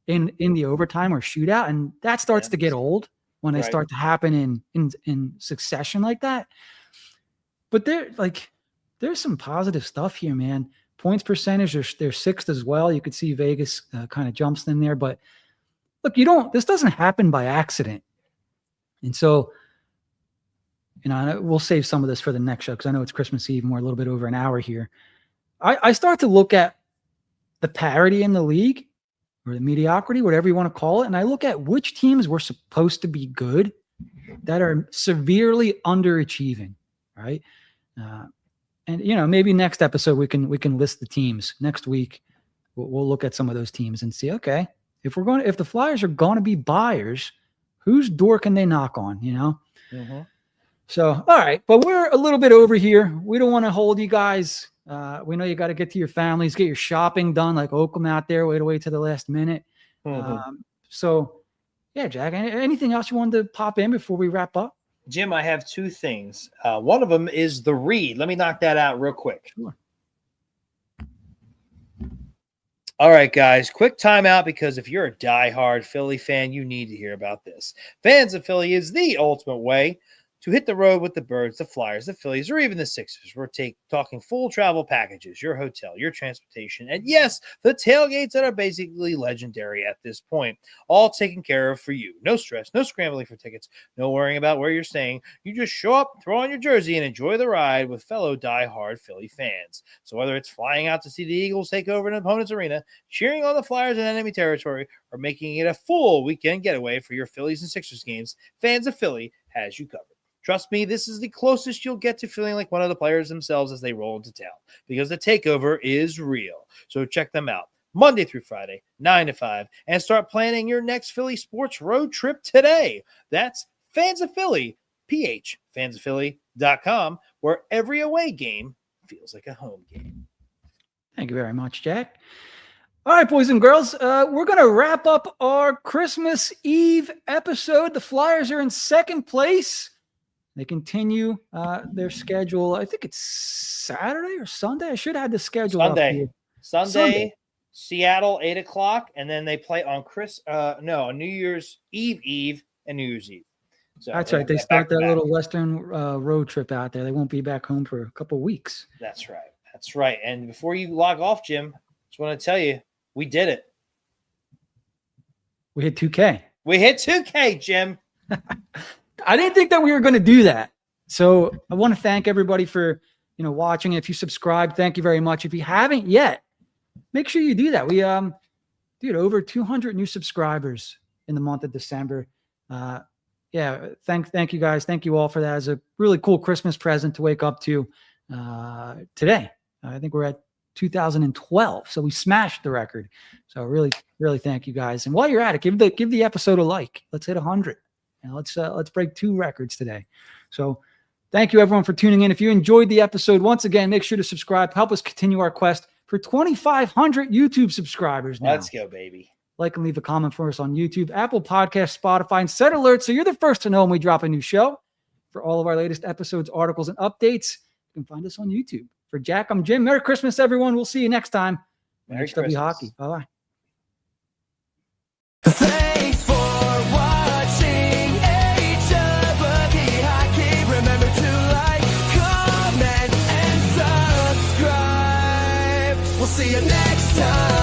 Speaker 1: in the overtime or shootout, and that starts to get old when they start to happen in succession like that. But there's some positive stuff here, man. Points percentage, they're 6th as well. You could see Vegas kind of jumps in there, but look, this doesn't happen by accident. And so, we'll save some of this for the next show because I know it's Christmas Eve and we're a little bit over an hour here. I start to look at the parity in the league or the mediocrity, whatever you want to call it, and I look at which teams were supposed to be good that are severely underachieving, right? And maybe next episode we can list the teams. Next week we'll look at some of those teams and see, okay, if the Flyers are going to be buyers, whose door can they knock on?
Speaker 2: Mm-hmm.
Speaker 1: So, all right, but we're a little bit over here. We don't want to hold you guys. We know you got to get to your families, get your shopping done, like Oakham out there, wait to the last minute.
Speaker 2: Mm-hmm.
Speaker 1: So, yeah, Jack, anything else you wanted to pop in before we wrap up?
Speaker 2: Jim, I have two things. One of them is the read. Let me knock that out real quick.
Speaker 1: Sure.
Speaker 2: All right, guys, quick timeout because if you're a diehard Philly fan, you need to hear about this. Fans of Philly is the ultimate way to hit the road with the Birds, the Flyers, the Phillies, or even the Sixers. We're talking full travel packages, your hotel, your transportation, and yes, the tailgates that are basically legendary at this point, all taken care of for you. No stress, no scrambling for tickets, no worrying about where you're staying. You just show up, throw on your jersey, and enjoy the ride with fellow diehard Philly fans. So whether it's flying out to see the Eagles take over an opponent's arena, cheering on the Flyers in enemy territory, or making it a full weekend getaway for your Phillies and Sixers games, Fans of Philly has you covered. Trust me, this is the closest you'll get to feeling like one of the players themselves as they roll into town, because the takeover is real. So check them out Monday through Friday, 9 to 5, and start planning your next Philly sports road trip today. That's Fans of Philly, fansofphilly.com, where every away game feels like a home game.
Speaker 1: Thank you very much, Jack. All right, boys and girls, we're going to wrap up our Christmas Eve episode. The Flyers are in second place. They continue their schedule. I think it's Saturday or Sunday. I should have the schedule up here.
Speaker 2: Sunday, Seattle, 8 o'clock, and then they play on New Year's Eve and New Year's Eve. So
Speaker 1: that's right. They start that little Western road trip out there. They won't be back home for a couple of weeks.
Speaker 2: That's right. And before you log off, Jim, just want to tell you, we did it.
Speaker 1: We hit 2K.
Speaker 2: We hit 2K, Jim.
Speaker 1: I didn't think that we were going to do that. So I want to thank everybody for, watching. If you subscribe, thank you very much. If you haven't yet, make sure you do that. We, over 200 new subscribers in the month of December. Thank you guys. Thank you all for that. It's a really cool Christmas present to wake up to today. I think we're at 2012. So we smashed the record. So really, really thank you guys. And while you're at it, give the episode a like. Let's hit 100. And let's break 2 records today. So thank you everyone for tuning in. If you enjoyed the episode, once again, make sure to subscribe. Help us continue our quest for 2,500 YouTube subscribers now.
Speaker 2: Let's go, baby.
Speaker 1: Like and leave a comment for us on YouTube, Apple Podcasts, Spotify, and set alerts so you're the first to know when we drop a new show. For all of our latest episodes, articles, and updates, you can find us on YouTube. For Jack, I'm Jim. Merry Christmas, everyone. We'll see you next time.
Speaker 2: Merry
Speaker 1: HW
Speaker 2: Christmas.
Speaker 1: Hockey. Bye-bye.
Speaker 3: Thanks for watching HW Hockey. Remember to like, comment, and subscribe. We'll see you next time.